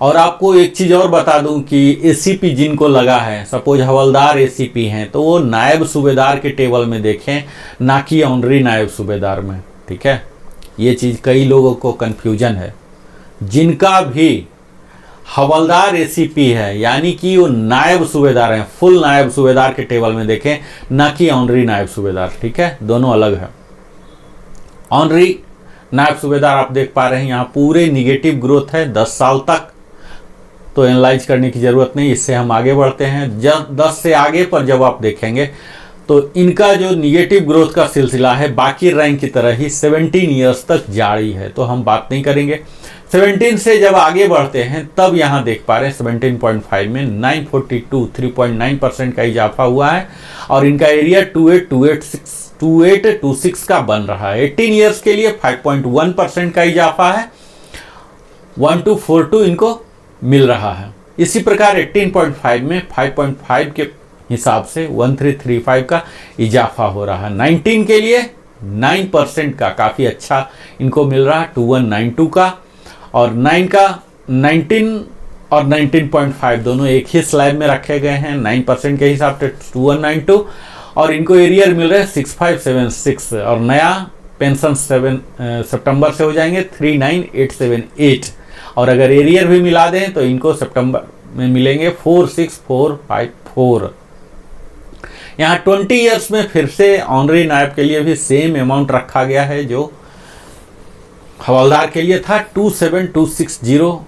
और आपको एक चीज़ और बता दूं कि एसीपी जिनको लगा है, सपोज हवलदार एसीपी हैं, तो वो नायब सूबेदार के टेबल में देखें, ना कि ऑनरी नायब सूबेदार में, ठीक है। ये चीज़ कई लोगों को कन्फ्यूजन है। जिनका भी हवलदार एसीपी है यानी कि वो नायब सूबेदार हैं, फुल नायब सूबेदार के टेबल में देखें, ना कि ऑनरी नायब सूबेदार, ठीक है, दोनों अलग है। ऑनरी नायब सूबेदार आप देख पा रहे हैं यहाँ पूरे निगेटिव ग्रोथ है 10 साल तक, तो एनालाइज करने की ज़रूरत नहीं। इससे हम आगे बढ़ते हैं। जब 10 से आगे पर जब आप देखेंगे तो इनका जो निगेटिव ग्रोथ का सिलसिला है बाकी रैंक की तरह ही 17 ईयर्स तक जारी है, तो हम बात नहीं करेंगे। 17 से जब आगे बढ़ते हैं तब यहाँ देख पा रहे हैं 17.5 में 942 3.9% का इजाफा हुआ है, और इनका एरिया 2826 का बन रहा है। 18 ईयर्स के लिए 5.1% का इजाफा है, 1242 इनको मिल रहा है। इसी प्रकार 18.5 में 5.5 के हिसाब से 1335 का इजाफा हो रहा है। 19 के लिए 9% का काफ़ी अच्छा इनको मिल रहा है 2192 का, और 19 और 19.5 दोनों एक ही स्लैब में रखे गए हैं 9% के हिसाब से 2192, और इनको एरियर मिल रहे हैं 6576, और नया पेंशन सितंबर से हो जाएंगे 39878, और अगर एरियर भी मिला दें तो इनको सितंबर में मिलेंगे 46454। यहाँ 20 ईयर्स में फिर से ऑनरी नायब के लिए भी सेम अमाउंट रखा गया है जो हवलदार के लिए था, 27260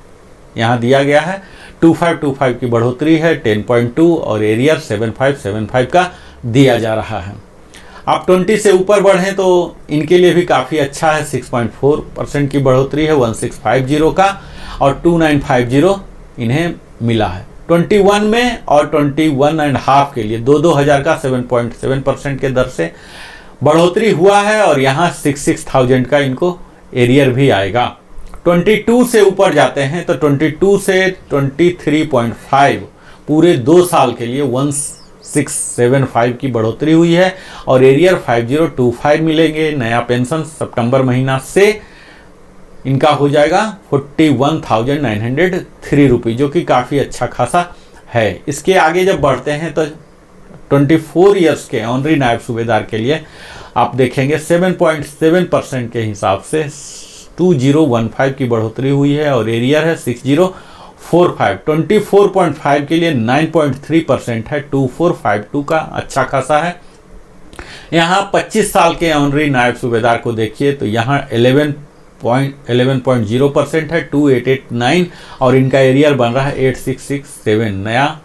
यहाँ दिया गया है। 2525 की बढ़ोतरी है 10.2, और एरियर 7575 का दिया जा रहा है। आप 20 से ऊपर बढ़ें तो इनके लिए भी काफ़ी अच्छा है, 6.4% की बढ़ोतरी है 1650 का, और 2950 इन्हें मिला है। 21 में और 21.5 के लिए 2,000 का 7.7% के दर से बढ़ोतरी हुआ है, और यहाँ 66,000 का इनको एरियर भी आएगा। 22 से ऊपर जाते हैं तो 22 से 23.5 पूरे 2 साल के लिए 1675 की बढ़ोतरी हुई है, और एरियर 5025 मिलेंगे। नया पेंशन सितंबर महीना से इनका हो जाएगा 41,903 रुपये, जो कि काफ़ी अच्छा खासा है। इसके आगे जब बढ़ते हैं तो 24 ईयर्स के ऑनरी नायब सूबेदार के लिए आप देखेंगे 7.7% के हिसाब से 2015 की बढ़ोतरी हुई है, और एरियर है 6045। 24.5 के लिए 9.3% है 2452 का, अच्छा खासा है। यहाँ 25 साल के ऑनरी नायब सूबेदार को देखिए तो यहाँ 11.0% है 2889, और इनका एरियर बन रहा है 8667। नया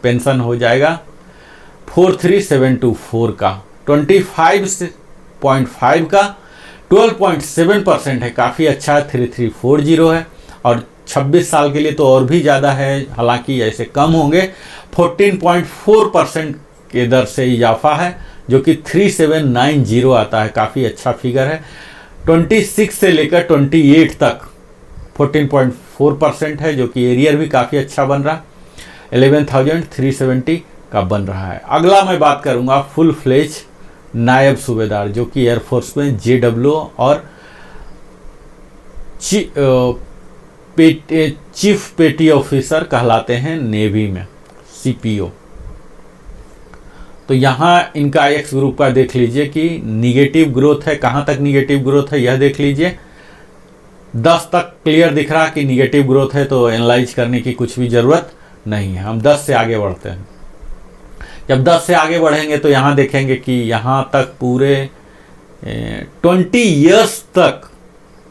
पेंशन हो जाएगा 43724 का। 25.5 का 12.7% है, काफ़ी अच्छा है। 3340 है और 26 साल के लिए तो और भी ज़्यादा है, हालांकि ऐसे कम होंगे। 14.4% के दर से इजाफा है जो कि 3790 आता है, काफ़ी अच्छा फिगर है। 26 से लेकर 28 तक 14.4% है जो कि एरियर भी काफ़ी अच्छा बन रहा, 11,370 का बन रहा है। अगला मैं बात करूंगा फुल फ्लेज नायब सूबेदार, जो कि एयरफोर्स में JW और चीफ पेटी ऑफिसर कहलाते हैं नेवी में, CPO। तो यहाँ इनका एक्स ग्रुप का देख लीजिए कि निगेटिव ग्रोथ है। कहाँ तक निगेटिव ग्रोथ है यह देख लीजिए, 10 तक क्लियर दिख रहा कि निगेटिव ग्रोथ है, तो एनालाइज करने की कुछ भी ज़रूरत नहीं है। हम 10 से आगे बढ़ते हैं। जब 10 से आगे बढ़ेंगे तो यहाँ देखेंगे कि यहाँ तक पूरे 20 ईयर्स तक,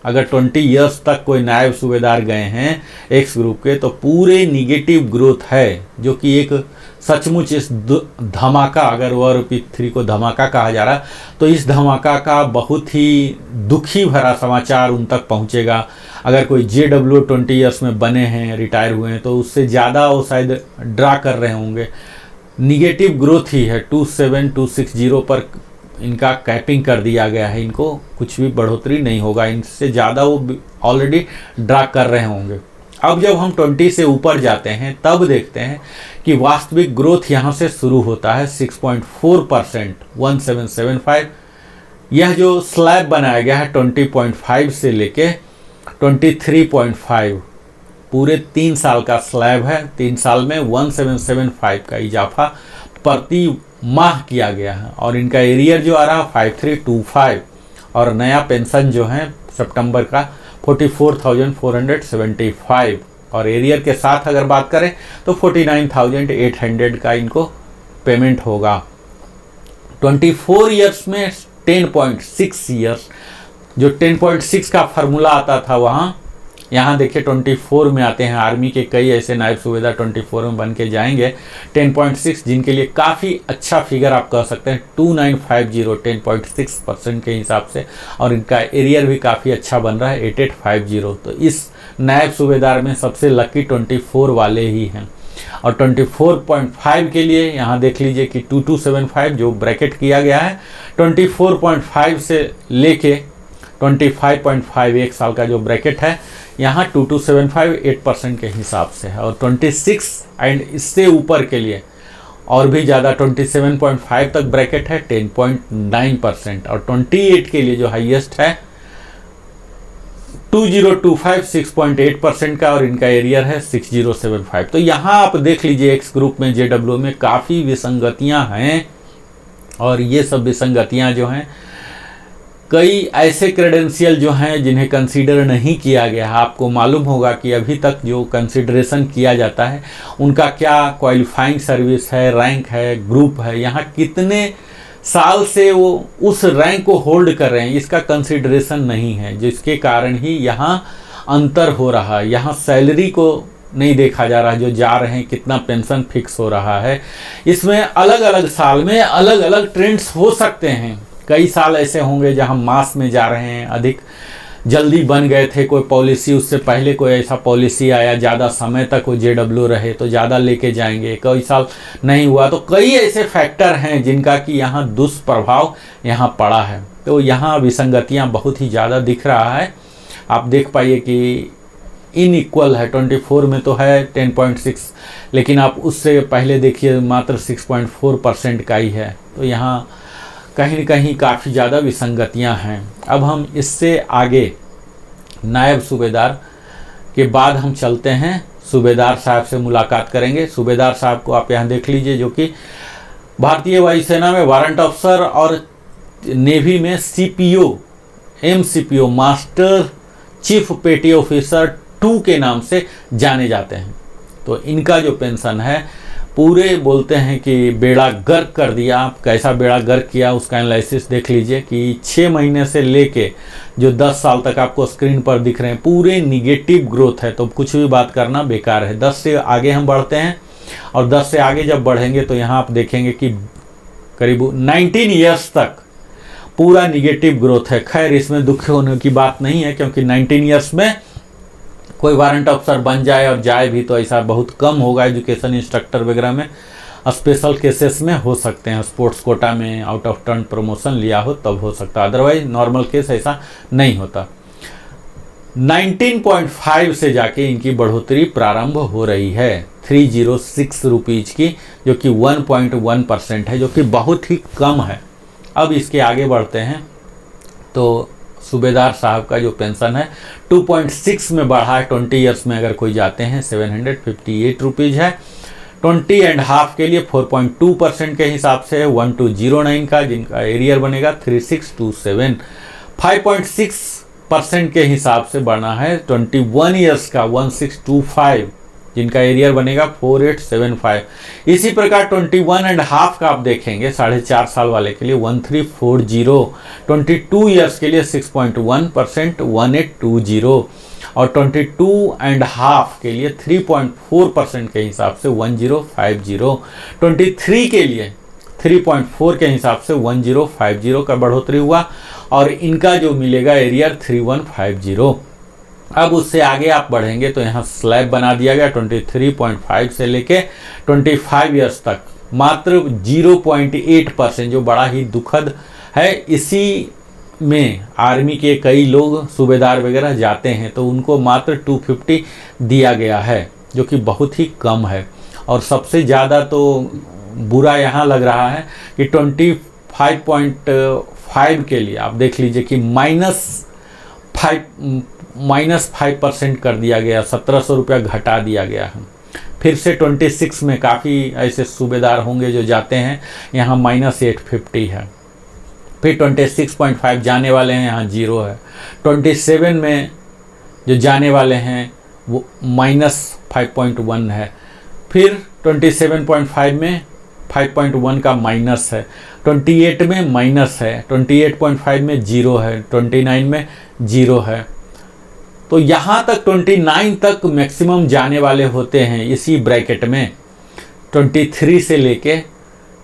अगर 20 ईयर्स तक कोई नायब सूबेदार गए हैं एक्स ग्रुप के, तो पूरे निगेटिव ग्रोथ है, जो कि एक सचमुच इस धमाका, अगर OROP3 को धमाका कहा जा रहा, तो इस धमाका का बहुत ही दुखी भरा समाचार उन तक पहुंचेगा। अगर कोई JW 20 ईयर्स में बने हैं, रिटायर हुए हैं, तो उससे ज़्यादा वो शायद ड्रा कर रहे होंगे। निगेटिव ग्रोथ ही है, 27260 पर इनका कैपिंग कर दिया गया है, इनको कुछ भी बढ़ोतरी नहीं होगा, इनसे ज़्यादा वो ऑलरेडी ड्रा कर रहे होंगे। अब जब हम 20 से ऊपर जाते हैं तब देखते हैं कि वास्तविक ग्रोथ यहाँ से शुरू होता है 6.4%, 1775। यह जो स्लैब बनाया गया है 20.5 से लेके 23.5, पूरे 3 साल का स्लैब है। 3 साल में 1775 का इजाफा प्रति माह किया गया है और इनका एरियर जो आ रहा है 5325 और नया पेंशन जो है सितंबर का 44,475 और एरियर के साथ अगर बात करें तो 49,800 का इनको पेमेंट होगा। 24 ईयर्स में 10.6 ईयर्स, जो 10.6 का फार्मूला आता था वहाँ, यहाँ देखिए 24 में आते हैं। आर्मी के कई ऐसे नायब सूबेदार 24 में बन के जाएंगे। 10.6 जिनके लिए काफ़ी अच्छा फिगर आप कह सकते हैं, 2950 10.6% के हिसाब से, और इनका एरियर भी काफ़ी अच्छा बन रहा है 8850। तो इस नायब सूबेदार में सबसे लकी 24 वाले ही हैं। और 24.5 के लिए यहाँ देख लीजिए कि 2275 जो ब्रैकेट किया गया है, 24.5 से लेके 25.5 एक साल का जो ब्रैकेट है, यहाँ 2275 8% के हिसाब से है। और 26 एंड इससे ऊपर के लिए और भी ज़्यादा 27.5 तक ब्रैकेट है 10.9%। और 28 के लिए जो हाईएस्ट है 2025 6.8% का और इनका एरियर है 6075। तो यहाँ आप देख लीजिए एक्स ग्रुप में JW में काफ़ी विसंगतियाँ हैं और ये सब विसंगतियाँ जो हैं, कई ऐसे क्रेडेंशियल जो हैं जिन्हें कंसीडर नहीं किया गया है। आपको मालूम होगा कि अभी तक जो कंसीडरेशन किया जाता है उनका क्या क्वालिफाइंग सर्विस है, रैंक है, ग्रुप है, यहाँ कितने साल से वो उस रैंक को होल्ड कर रहे हैं, इसका कंसीडरेशन नहीं है, जिसके कारण ही यहाँ अंतर हो रहा है। यहाँ सैलरी को नहीं देखा जा रहा, जो जा रहे हैं कितना पेंशन फिक्स हो रहा है। इसमें अलग अलग साल में अलग अलग ट्रेंड्स हो सकते हैं। कई साल ऐसे होंगे जहां मास में जा रहे हैं, अधिक जल्दी बन गए थे कोई पॉलिसी, उससे पहले कोई ऐसा पॉलिसी आया, ज़्यादा समय तक वो JW रहे तो ज़्यादा लेके जाएंगे। कई साल नहीं हुआ, तो कई ऐसे फैक्टर हैं जिनका कि यहाँ दुष्प्रभाव यहाँ पड़ा है। तो यहाँ विसंगतियाँ बहुत ही ज़्यादा दिख रहा है। आप देख पाइए कि इनइक्वल है, 24 में तो है 10.6, लेकिन आप उससे पहले देखिए मात्र 6.4% का ही है। तो यहाँ कहीं न कहीं काफ़ी ज़्यादा विसंगतियां हैं। अब हम इससे आगे नायब सूबेदार के बाद हम चलते हैं, सूबेदार साहब से मुलाकात करेंगे। सूबेदार साहब को आप यहाँ देख लीजिए, जो कि भारतीय वायुसेना में वारंट अफसर और नेवी में CPO MCPO मास्टर चीफ पेटी ऑफिसर 2 के नाम से जाने जाते हैं। तो इनका जो पेंशन है पूरे बोलते हैं कि बेड़ा गर्क कर दिया। आप कैसा बेड़ा गर्क किया उसका एनालिसिस देख लीजिए कि 6 महीने से लेके जो 10 साल तक आपको स्क्रीन पर दिख रहे हैं पूरे निगेटिव ग्रोथ है। तो कुछ भी बात करना बेकार है। 10 से आगे हम बढ़ते हैं और 10 से आगे जब बढ़ेंगे तो यहाँ आप देखेंगे कि करीब 19 ईयर्स तक पूरा निगेटिव ग्रोथ है। खैर इसमें दुखी होने की बात नहीं है, क्योंकि 19 ईयर्स में कोई वारंट ऑफिसर बन जाए और जाए भी तो ऐसा बहुत कम होगा। एजुकेशन इंस्ट्रक्टर वगैरह में स्पेशल केसेस में हो सकते हैं, स्पोर्ट्स कोटा में आउट ऑफ टर्न प्रमोशन लिया हो तब हो सकता है, अदरवाइज नॉर्मल केस ऐसा नहीं होता। 19.5 से जाके इनकी बढ़ोतरी प्रारंभ हो रही है 306 रुपीज़ की, जो कि 1.1% है, जो कि बहुत ही कम है। अब इसके आगे बढ़ते हैं तो सूबेदार साहब का जो पेंशन है 2.6 में बढ़ा है। 20 ईयर्स में अगर कोई जाते हैं 758 रुपीज़ है। 20 एंड हाफ के लिए 4.2% के हिसाब से 1209 का, जिनका एरियर बनेगा 3627। 5.6% के हिसाब से बढ़ना है 21 ईयर्स का 1625, जिनका एरियर बनेगा 4875। इसी प्रकार 21 एंड हाफ का आप देखेंगे 4.5 साल वाले के लिए 1340। 22 ईयर्स के लिए 6.1% 1820 और 22 एंड हाफ के लिए 3.4% के हिसाब से 1050। 23 के लिए 3.4 के हिसाब से 1050 का बढ़ोतरी हुआ और इनका जो मिलेगा एरियर 3150। अब उससे आगे आप बढ़ेंगे तो यहाँ स्लैब बना दिया गया 23.5 से लेके 25 ईयर्स तक मात्र 0.8%, जो बड़ा ही दुखद है। इसी में आर्मी के कई लोग सूबेदार वगैरह जाते हैं तो उनको मात्र 250 दिया गया है, जो कि बहुत ही कम है। और सबसे ज़्यादा तो बुरा यहाँ लग रहा है कि 25.5 के लिए आप देख लीजिए कि -5% कर दिया गया, 1700 रुपया घटा दिया गया है। फिर से 26 में काफ़ी ऐसे सूबेदार होंगे जो जाते हैं, यहाँ -850 है। फिर 26.5 जाने वाले हैं, यहाँ 0 है। 27 में जो जाने वाले हैं वो -5.1 है। फिर 27.5 में 5.1 का माइनस है। 28 में माइनस है। 28.5 में 0 है। 29 में 0 है। तो यहाँ तक 29 तक मैक्सिमम जाने वाले होते हैं इसी ब्रैकेट में। 23 से लेके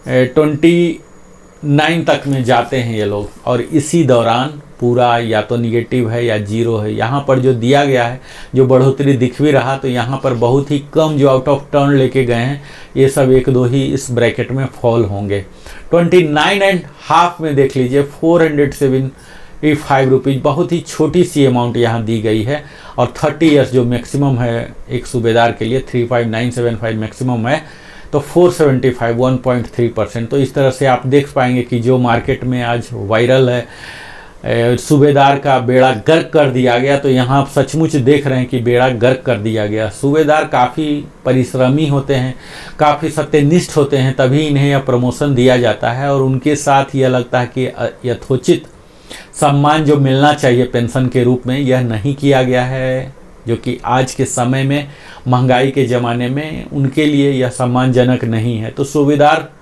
29 तक में जाते हैं ये लोग, और इसी दौरान पूरा या तो निगेटिव है या 0 है। यहाँ पर जो दिया गया है, जो बढ़ोतरी दिख भी रहा, तो यहाँ पर बहुत ही कम जो आउट ऑफ टर्न लेके गए हैं, ये सब 1-2 ही इस ब्रैकेट में फॉल होंगे। 29 एंड हाफ में देख लीजिए 475 रुपीज़, बहुत ही छोटी सी अमाउंट यहाँ दी गई है। और 30 ईयर्स जो मैक्सिमम है एक सूबेदार के लिए 35975 मैक्सिमम है, तो 475 1.3%। तो इस तरह से आप देख पाएंगे कि जो मार्केट में आज वायरल है सूबेदार का बेड़ा गर्क कर दिया गया, तो यहाँ आप सचमुच देख रहे हैं कि बेड़ा गर्क कर दिया गया। सूबेदार काफ़ी परिश्रमी होते हैं, काफ़ी सत्यनिष्ठ होते हैं, तभी इन्हें यह प्रमोशन दिया जाता है। और उनके साथ यह लगता है कि यथोचित सम्मान जो मिलना चाहिए पेंशन के रूप में, यह नहीं किया गया है, जो कि आज के समय में महंगाई के ज़माने में उनके लिए यह सम्मानजनक नहीं है। तो सूबेदार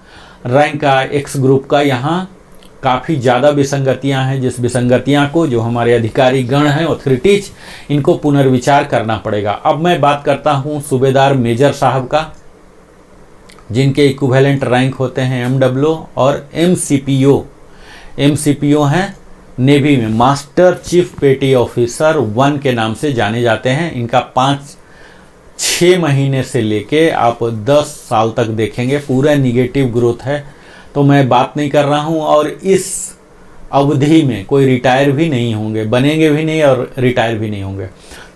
रैंक का एक्स ग्रुप का यहाँ काफ़ी ज़्यादा विसंगतियाँ हैं, जिस विसंगतियाँ को जो हमारे अधिकारी गण हैं, ऑथोरिटीज, इनको पुनर्विचार करना पड़ेगा। अब मैं बात करता हूँ सूबेदार मेजर साहब का, जिनके इक्विवेलेंट रैंक होते हैं MWO और MCPO। MCPO हैं नेवी में मास्टर चीफ पेटी ऑफिसर 1 के नाम से जाने जाते हैं। इनका 5-6 महीने से लेके आप 10 साल तक देखेंगे पूरा निगेटिव ग्रोथ है। तो मैं बात नहीं कर रहा हूं, और इस अवधि में कोई रिटायर भी नहीं होंगे, बनेंगे भी नहीं और रिटायर भी नहीं होंगे।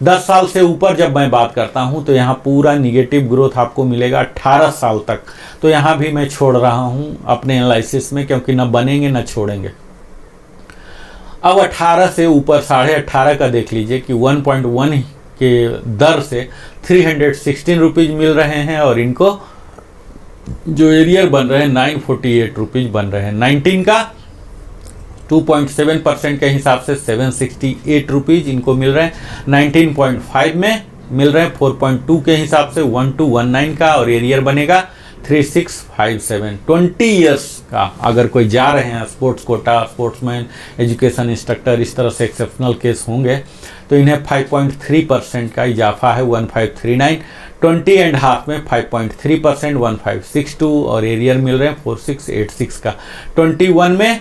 10 साल से ऊपर जब मैं बात करता हूं तो यहाँ पूरा निगेटिव ग्रोथ आपको मिलेगा 18 साल तक। तो यहाँ भी मैं छोड़ रहा हूं अपने एनालिसिस में, क्योंकि न बनेंगे न छोड़ेंगे। अब 18 से ऊपर 18.5 का देख लीजिए कि 1.1 के दर से 316 रुपीज़ मिल रहे हैं, और इनको जो एरियर बन रहे हैं 948 रुपीज़ बन रहे हैं। 19 का 2.7% के हिसाब से 768 रुपीज़ इनको मिल रहे हैं। 19.5 में मिल रहे हैं 4.2 के हिसाब से 1219 का, और एरियर बनेगा 3657। 20 ईयर्स का अगर कोई जा रहे हैं, sports quota, sportsman, education instructor, इस तरह से एक्सेप्शनल केस होंगे, तो इन्हें 5.3% का इजाफा है 1539। 20 एंड हाफ में 5.3% 1562, और एरियर मिल रहे हैं 4686 का। 21 में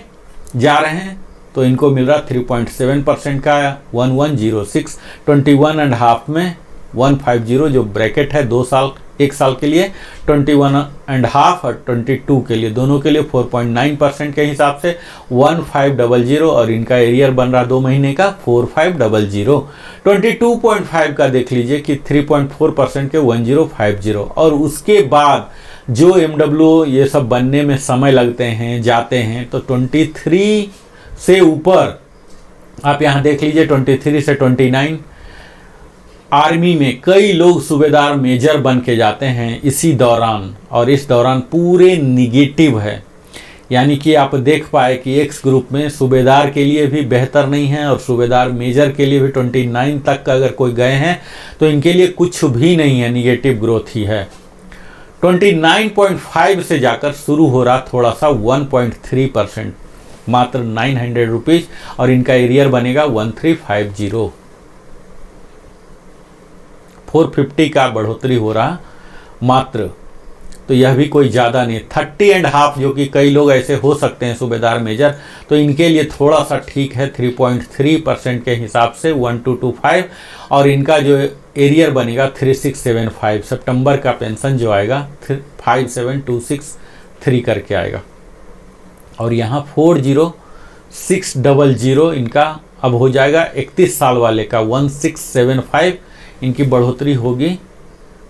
जा रहे हैं तो इनको मिल रहा 3.7% का 1106, 21.5 में 150 जो ब्रैकेट है 2 साल 1 साल के लिए, 21.5 और 22 के लिए, दोनों के लिए 4.9% के हिसाब से 1500 और इनका एरियर बन रहा 2 महीने का 4500। 22.5 का देख लीजिए कि 3.4% के 1050 और उसके बाद जो MW ये सब बनने में समय लगते हैं जाते हैं, तो 23 से ऊपर आप यहाँ देख लीजिए 23 से 29 आर्मी में कई लोग सूबेदार मेजर बन के जाते हैं इसी दौरान, और इस दौरान पूरे निगेटिव है। यानी कि आप देख पाए कि एक्स ग्रुप में सूबेदार के लिए भी बेहतर नहीं है और सूबेदार मेजर के लिए भी 29 तक का अगर कोई गए हैं तो इनके लिए कुछ भी नहीं है, निगेटिव ग्रोथ ही है। 29.5 से जाकर शुरू हो रहा थोड़ा सा 1.3%, मात्र 900 रुपीज़, और इनका एरियर बनेगा 1350। 450 का बढ़ोतरी हो रहा मात्र, तो यह भी कोई ज़्यादा नहीं। 30.5 जो कि कई लोग ऐसे हो सकते हैं सूबेदार मेजर, तो इनके लिए थोड़ा सा ठीक है 3.3% के हिसाब से 1225, और इनका जो एरियर बनेगा 3675। सितंबर का पेंशन जो आएगा 57263 करके आएगा। और यहाँ 40600 इनका अब हो जाएगा 31 साल वाले का 1675, इनकी बढ़ोतरी होगी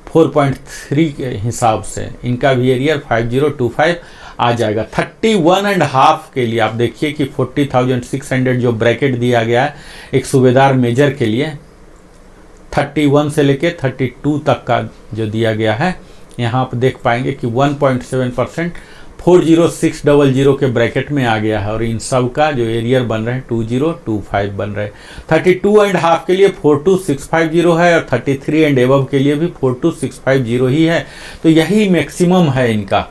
4.3 के हिसाब से, इनका भी एरियर 5025 आ जाएगा। 31.5 के लिए आप देखिए कि 40,600 जो ब्रैकेट दिया गया है एक सूबेदार मेजर के लिए, 31 से लेके 32 तक का जो दिया गया है, यहाँ आप देख पाएंगे कि 1.7% 40600 के ब्रैकेट में आ गया है, और इन सब का जो एरियर बन रहे हैं 2025 बन रहे हैं। 32.5 के लिए 42650 है, और 33 एंड एबव के लिए भी 42650 ही है, तो यही मैक्सिमम है इनका।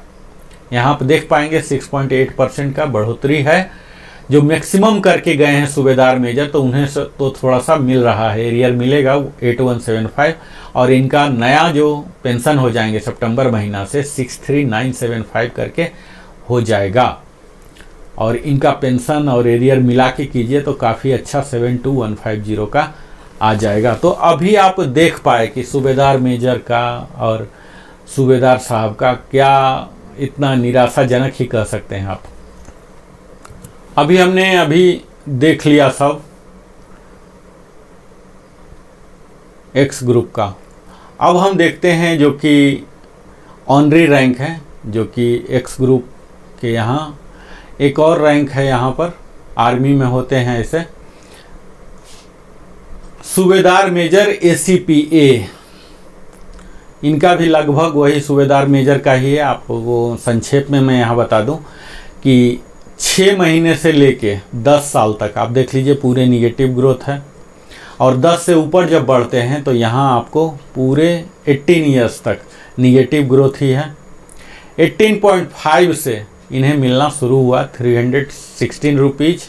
यहाँ आप देख पाएंगे 6.8% का बढ़ोतरी है, जो मैक्सिमम करके गए हैं सूबेदार मेजर, तो उन्हें तो थोड़ा सा मिल रहा है, एरियर मिलेगा 8175, और इनका नया जो पेंशन हो जाएंगे सितंबर महीना से 63975 करके हो जाएगा, और इनका पेंशन और एरियर मिला के कीजिए तो काफ़ी अच्छा 72150 का आ जाएगा। तो अभी आप देख पाए कि सूबेदार मेजर का और सूबेदार साहब का क्या इतना निराशाजनक ही कह सकते हैं आप। अभी देख लिया सब एक्स ग्रुप का। अब हम देखते हैं जो कि ऑनरी रैंक है, जो कि एक्स ग्रुप के यहाँ एक और रैंक है, यहाँ पर आर्मी में होते हैं ऐसे सूबेदार मेजर ACPA, इनका भी लगभग वही सूबेदार मेजर का ही है। आपको संक्षेप में मैं यहाँ बता दूं कि 6 महीने से लेके 10 साल तक आप देख लीजिए पूरे निगेटिव ग्रोथ है, और 10 से ऊपर जब बढ़ते हैं तो यहाँ आपको पूरे 18 ईयर्स तक निगेटिव ग्रोथ ही है। 18.5 से इन्हें मिलना शुरू हुआ 316 रुपीज़,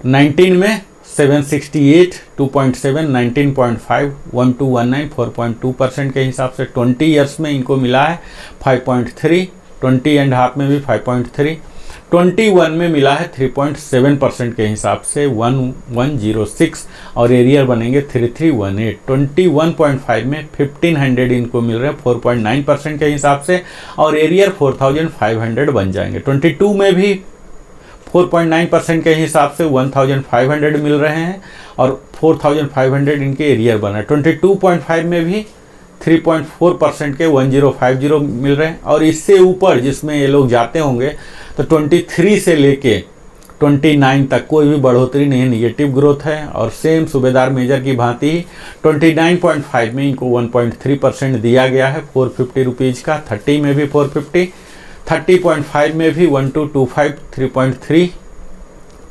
19 में 768, 2.7, 19.5, 1219, 4.2% के हिसाब से। 20 ईयर्स में इनको मिला है 5.3, 20.5 में भी 5.3, 21 में मिला है 3.7% के हिसाब से 1106, और एरियर बनेंगे 3318। 21.5 में 1500 इनको मिल रहे हैं 4.9% के हिसाब से, और एरियर 4500 बन जाएंगे। 22 में भी 4.9% के हिसाब से 1500 मिल रहे हैं, और 4500 इनके एरियर बन रहे हैं। 22.5 में भी 3.4% के 1050 मिल रहे हैं, और इससे ऊपर जिसमें ये लोग जाते होंगे तो 23 से लेके 29 तक कोई भी बढ़ोतरी नहीं है, निगेटिव ग्रोथ है। और सेम सूबेदार मेजर की भांति 29.5 में इनको 1.3% दिया गया है 450 रुपीज़ का। 30 में भी 450, 30.5 में भी 1225 3.3,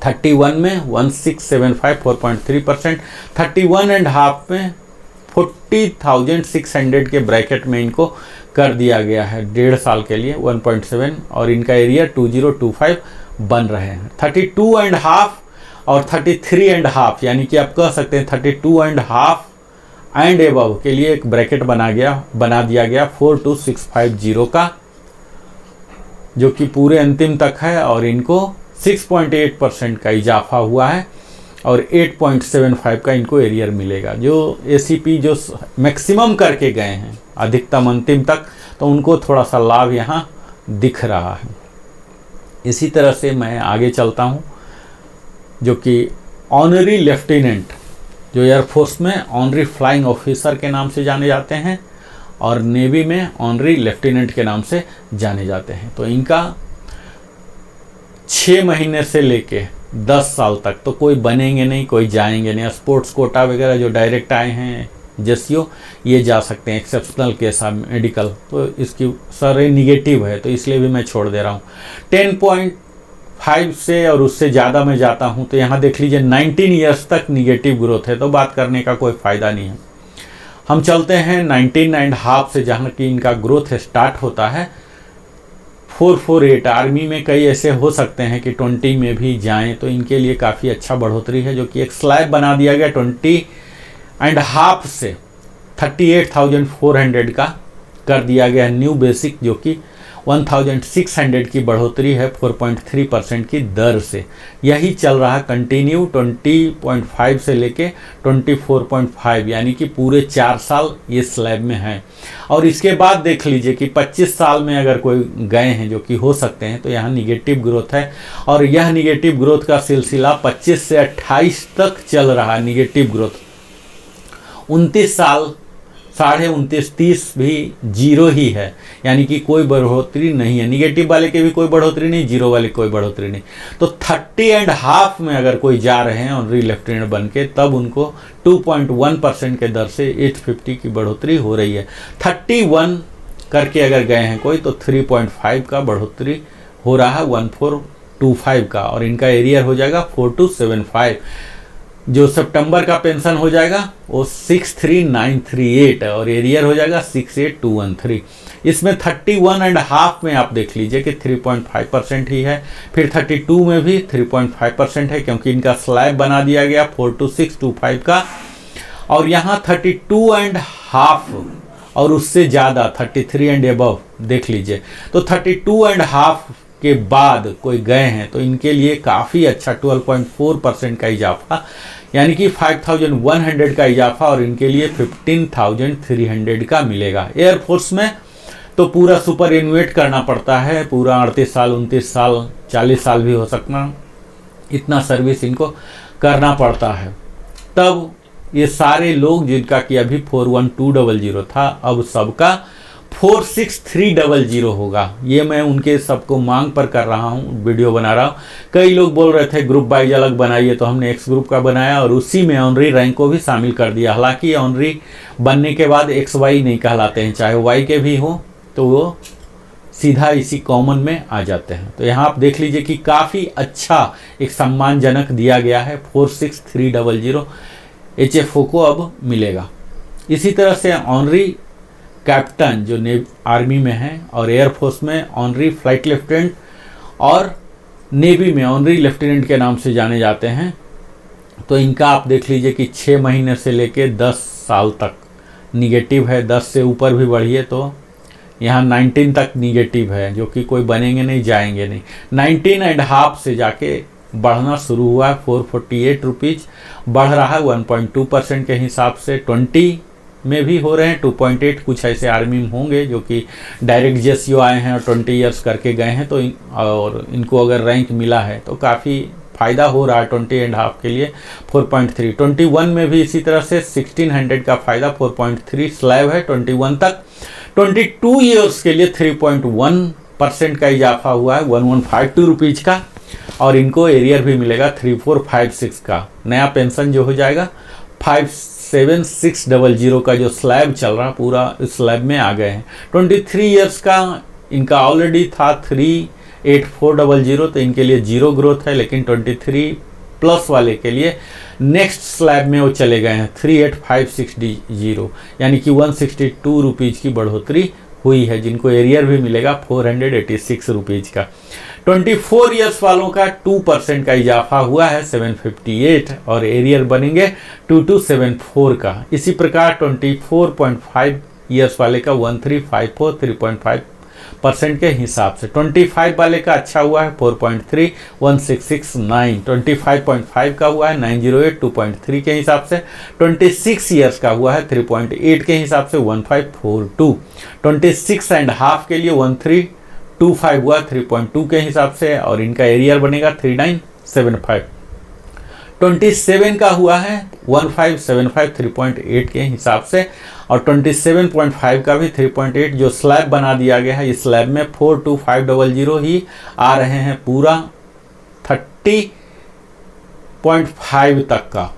31 में 1675 4.3%, 31.5 में 40,600 के ब्रैकेट में इनको कर दिया गया है 1.5 साल के लिए 1.7, और इनका एरिया 2025 बन रहे हैं। 32.5 और 33.5 यानी कि आप कह सकते हैं 32.5 एंड एबव के लिए एक ब्रैकेट बना दिया गया 42650 का, जो कि पूरे अंतिम तक है, और इनको 6.8% का इजाफा हुआ है और 8.75 का इनको एरियर मिलेगा। जो एसीपी जो मैक्सिमम करके गए हैं अधिकतम अंतिम तक, तो उनको थोड़ा सा लाभ यहाँ दिख रहा है। इसी तरह से मैं आगे चलता हूँ, जो कि ऑनरी लेफ्टिनेंट, जो एयरफोर्स में ऑनरी फ्लाइंग ऑफिसर के नाम से जाने जाते हैं और नेवी में ऑनरी लेफ्टिनेंट के नाम से जाने जाते हैं। तो इनका 6 महीने से लेके 10 साल तक तो कोई बनेंगे नहीं, कोई जाएंगे नहीं। स्पोर्ट्स कोटा वगैरह जो डायरेक्ट आए हैं जेसीओ, ये जा सकते हैं एक्सेप्शनल केस मेडिकल, तो इसकी सारे निगेटिव है, तो इसलिए भी मैं छोड़ दे रहा हूँ। 10.5 से और उससे ज़्यादा मैं जाता हूँ तो यहाँ देख लीजिए 19 ईयर्स तक निगेटिव ग्रोथ है, तो बात करने का कोई फ़ायदा नहीं है। हम चलते हैं 19.5 से, जहाँ की इनका ग्रोथ स्टार्ट होता है 448। आर्मी में कई ऐसे हो सकते हैं कि 20 में भी जाएं, तो इनके लिए काफ़ी अच्छा बढ़ोतरी है, जो कि एक स्लैब बना दिया गया 20.5 से 38,400 का कर दिया गया न्यू बेसिक, जो कि 1,600 की बढ़ोतरी है 4.3% की दर से। यही चल रहा कंटिन्यू 20.5 से लेके 24.5, यानी कि पूरे 4 साल ये स्लैब में है। और इसके बाद देख लीजिए कि 25 साल में अगर कोई गए हैं, जो कि हो सकते हैं, तो यहाँ निगेटिव ग्रोथ है और यह निगेटिव ग्रोथ का सिलसिला 25 से 28 तक चल रहा है। निगेटिव ग्रोथ 29 साल 29.5 30 भी जीरो ही है, यानी कि कोई बढ़ोतरी नहीं है। निगेटिव वाले के भी कोई बढ़ोतरी नहीं, जीरो वाले कोई बढ़ोतरी नहीं। तो 30.5 में अगर कोई जा रहे हैं ऑनरी लेफ्टिनेंट बन के, तब उनको 2.1% के दर से 850 की बढ़ोतरी हो रही है। 31 करके अगर गए हैं कोई, तो 3.5 का बढ़ोतरी हो रहा है 1425 का, और इनका एरियर हो जाएगा 4275। जो सितंबर का पेंशन हो जाएगा वो 63938 और एरियर हो जाएगा 68213। इसमें 31.5 में आप देख लीजिए कि 3.5% ही है, फिर 32 में भी 3.5% है, क्योंकि इनका स्लैब बना दिया गया 42625 का, और यहाँ 32.5 और उससे ज़्यादा 33 एंड अबव देख लीजिए। तो 32.5 के बाद कोई गए हैं तो इनके लिए काफ़ी अच्छा 12.4% का इजाफा, यानी कि 5100 का इजाफा, और इनके लिए 15,300 का मिलेगा। एयरफोर्स में तो पूरा सुपर इन्वेट करना पड़ता है, पूरा 38 साल 29 साल 40 साल भी हो सकना, इतना सर्विस इनको करना पड़ता है। तब ये सारे लोग जिनका कि अभी 41200 था, अब सबका 46300 होगा। ये मैं उनके सबको मांग पर कर रहा हूँ, वीडियो बना रहा हूँ। कई लोग बोल रहे थे ग्रुप वाइज अलग बनाइए, तो हमने एक्स ग्रुप का बनाया और उसी में ऑनरी रैंक को भी शामिल कर दिया। हालांकि ऑनरी बनने के बाद एक्स वाई नहीं कहलाते हैं, चाहे वाई के भी हो तो वो सीधा इसी कॉमन में आ जाते हैं। तो यहाँ आप देख लीजिए कि काफ़ी अच्छा एक सम्मानजनक दिया गया है, 46300 HFO को अब मिलेगा। इसी तरह से ऑनरी कैप्टन जो आर्मी में है और एयरफोर्स में ऑनरी फ्लाइट लेफ्टिनेंट और नेवी में ऑनरी लेफ्टिनेंट के नाम से जाने जाते हैं, तो इनका आप देख लीजिए कि 6 महीने से लेके 10 साल तक निगेटिव है। 10 से ऊपर भी बढ़िए तो यहाँ 19 तक निगेटिव है, जो कि कोई बनेंगे नहीं जाएंगे नहीं। 19.5 से जाके बढ़ना शुरू हुआ है 448 रुपीज़, बढ़ रहा है 1.2% के हिसाब से। 20 में भी हो रहे हैं 2.8, कुछ ऐसे आर्मी में होंगे जो कि डायरेक्ट जेसीओ आए हैं और 20 ईयर्स करके गए हैं, तो और इनको अगर रैंक मिला है तो काफ़ी फ़ायदा हो रहा है 20.5 के लिए 4.3। 21 में भी इसी तरह से 1600 का फ़ायदा 4.3 स्लैब है 21 तक। 22 ईयर्स के लिए 3.1% का इजाफा हुआ है 1152 रुपीज़ का, और इनको एरियर भी मिलेगा 3456 का। नया पेंशन जो हो जाएगा 57600 का जो स्लैब चल रहा पूरा इस स्लैब में आ गए हैं। 23 ईयर्स का इनका ऑलरेडी था 38400, तो इनके लिए जीरो ग्रोथ है, लेकिन 23 प्लस वाले के लिए नेक्स्ट स्लैब में वो चले गए हैं 38560, यानी कि 162 रुपीज़ की बढ़ोतरी हुई है, जिनको एरियर भी मिलेगा 486 रुपीज़ का। 24 ईयर्स वालों का 2% का इजाफा हुआ है 758, और एरियर बनेंगे 2274 का। इसी प्रकार 24.5 ईयर्स वाले का 1354 3.5 परसेंट के हिसाब से। 25 वाले का अच्छा हुआ है 4.3 1669, 25.5 का हुआ है 908 2.3 के हिसाब से, 26 ईयर्स का हुआ है 3.8 के हिसाब से 1542, 26.5 के लिए 1325 हुआ 3.2 के हिसाब से और इनका एरियर बनेगा 3975। 27 का हुआ है 1575 3.8 के हिसाब से और 27.5 का भी 3.8 जो स्लैब बना दिया गया है। इस स्लैब में 42500 ही आ रहे हैं पूरा 30.5 तक का,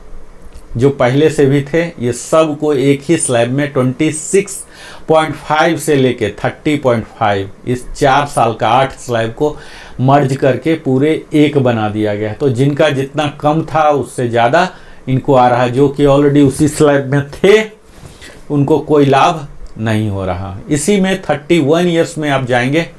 जो पहले से भी थे ये सब को एक ही स्लैब में 26.5 से लेके 30.5 इस 4 साल का 8 स्लैब को मर्ज करके पूरे एक बना दिया गया है। तो जिनका जितना कम था उससे ज़्यादा इनको आ रहा है, जो कि ऑलरेडी उसी स्लैब में थे उनको कोई लाभ नहीं हो रहा। इसी में 31 ईयर्स में आप जाएंगे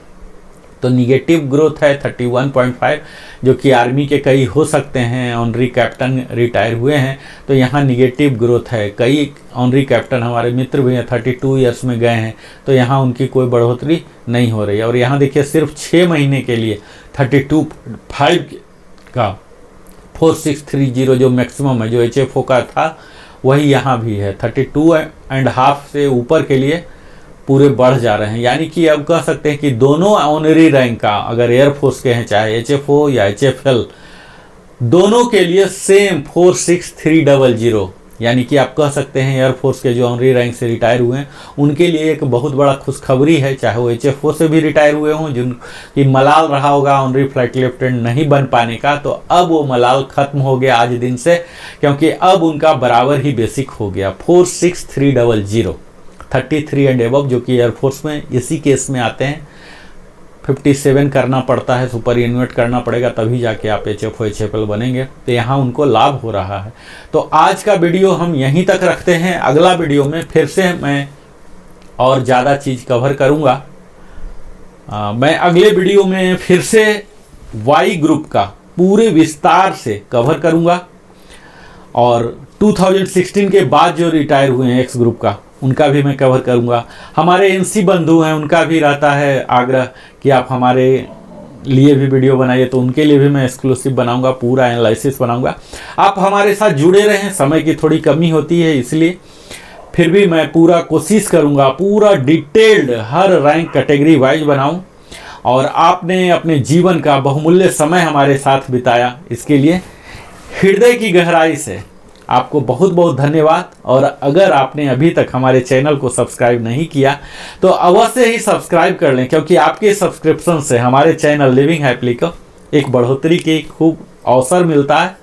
तो निगेटिव ग्रोथ है 31.5, जो कि आर्मी के कई हो सकते हैं ऑनरी कैप्टन रिटायर हुए हैं तो यहाँ निगेटिव ग्रोथ है। कई ऑनरी कैप्टन हमारे मित्र भी हैं 32 ईयर्स में गए हैं तो यहाँ उनकी कोई बढ़ोतरी नहीं हो रही है। और यहाँ देखिए सिर्फ 6 महीने के लिए 32.5 का 4630 जो मैक्सिमम है, जो HFO का था वही यहाँ भी है। 32.5 से ऊपर के लिए पूरे बढ़ जा रहे हैं, यानी कि अब कह सकते हैं कि दोनों ऑनरी रैंक का अगर एयरफोर्स के हैं चाहे HFO या HFL, दोनों के लिए सेम 46300, यानी कि आप कह सकते हैं एयरफोर्स के जो ऑनरी रैंक से रिटायर हुए हैं उनके लिए एक बहुत बड़ा खुशखबरी है, चाहे वो HFO से भी रिटायर हुए हों जिनकी मलाल रहा होगा ऑनरी फ्लाइट लेफ्टिनेंट नहीं बन पाने का, तो अब वो मलाल खत्म हो गया आज दिन से, क्योंकि अब उनका बराबर ही बेसिक हो गया 46300 33 एंड एबव, जो कि एयरफोर्स में इसी केस में आते हैं। 57 करना पड़ता है, सुपर इन्वेट करना पड़ेगा तभी जाके आप HFO HFL बनेंगे, तो यहाँ उनको लाभ हो रहा है। तो आज का वीडियो हम यहीं तक रखते हैं, अगला वीडियो में फिर से मैं और ज़्यादा चीज़ कवर करूँगा। मैं अगले वीडियो में फिर से वाई ग्रुप का पूरे विस्तार से कवर करूँगा और 2016 के बाद जो रिटायर हुए हैं एक्स ग्रुप का उनका भी मैं कवर करूंगा। हमारे NC बंधु हैं उनका भी रहता है आग्रह कि आप हमारे लिए भी वीडियो बनाइए, तो उनके लिए भी मैं एक्सक्लूसिव बनाऊंगा, पूरा एनालिसिस बनाऊंगा। आप हमारे साथ जुड़े रहें, समय की थोड़ी कमी होती है इसलिए, फिर भी मैं पूरा कोशिश करूंगा पूरा डिटेल्ड हर रैंक कैटेगरी वाइज बनाऊं। और आपने अपने जीवन का बहुमूल्य समय हमारे साथ बिताया, इसके लिए हृदय की गहराई से आपको बहुत बहुत धन्यवाद। और अगर आपने अभी तक हमारे चैनल को सब्सक्राइब नहीं किया तो अवश्य ही सब्सक्राइब कर लें, क्योंकि आपके सब्सक्रिप्शन से हमारे चैनल लिविंग हैप्पीली को एक बढ़ोतरी की खूब अवसर मिलता है।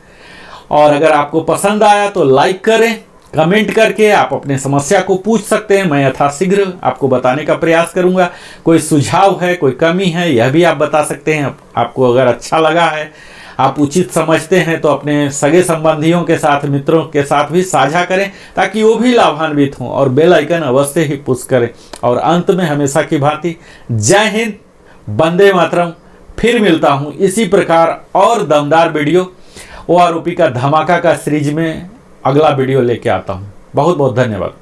और अगर आपको पसंद आया तो लाइक करें, कमेंट करके आप अपने समस्या को पूछ सकते हैं, मैं यथाशीघ्र आपको बताने का प्रयास करूंगा। कोई सुझाव है, कोई कमी है, यह भी आप बता सकते हैं। आपको अगर अच्छा लगा है, आप उचित समझते हैं तो अपने सगे संबंधियों के साथ, मित्रों के साथ भी साझा करें ताकि वो भी लाभान्वित हों, और बेल आइकन अवश्य ही पुश करें। और अंत में हमेशा की भांति जय हिंद, वंदे मातरम। फिर मिलता हूँ इसी प्रकार और दमदार वीडियो OROP का धमाका का सीरीज में अगला वीडियो लेके आता हूँ। बहुत बहुत धन्यवाद।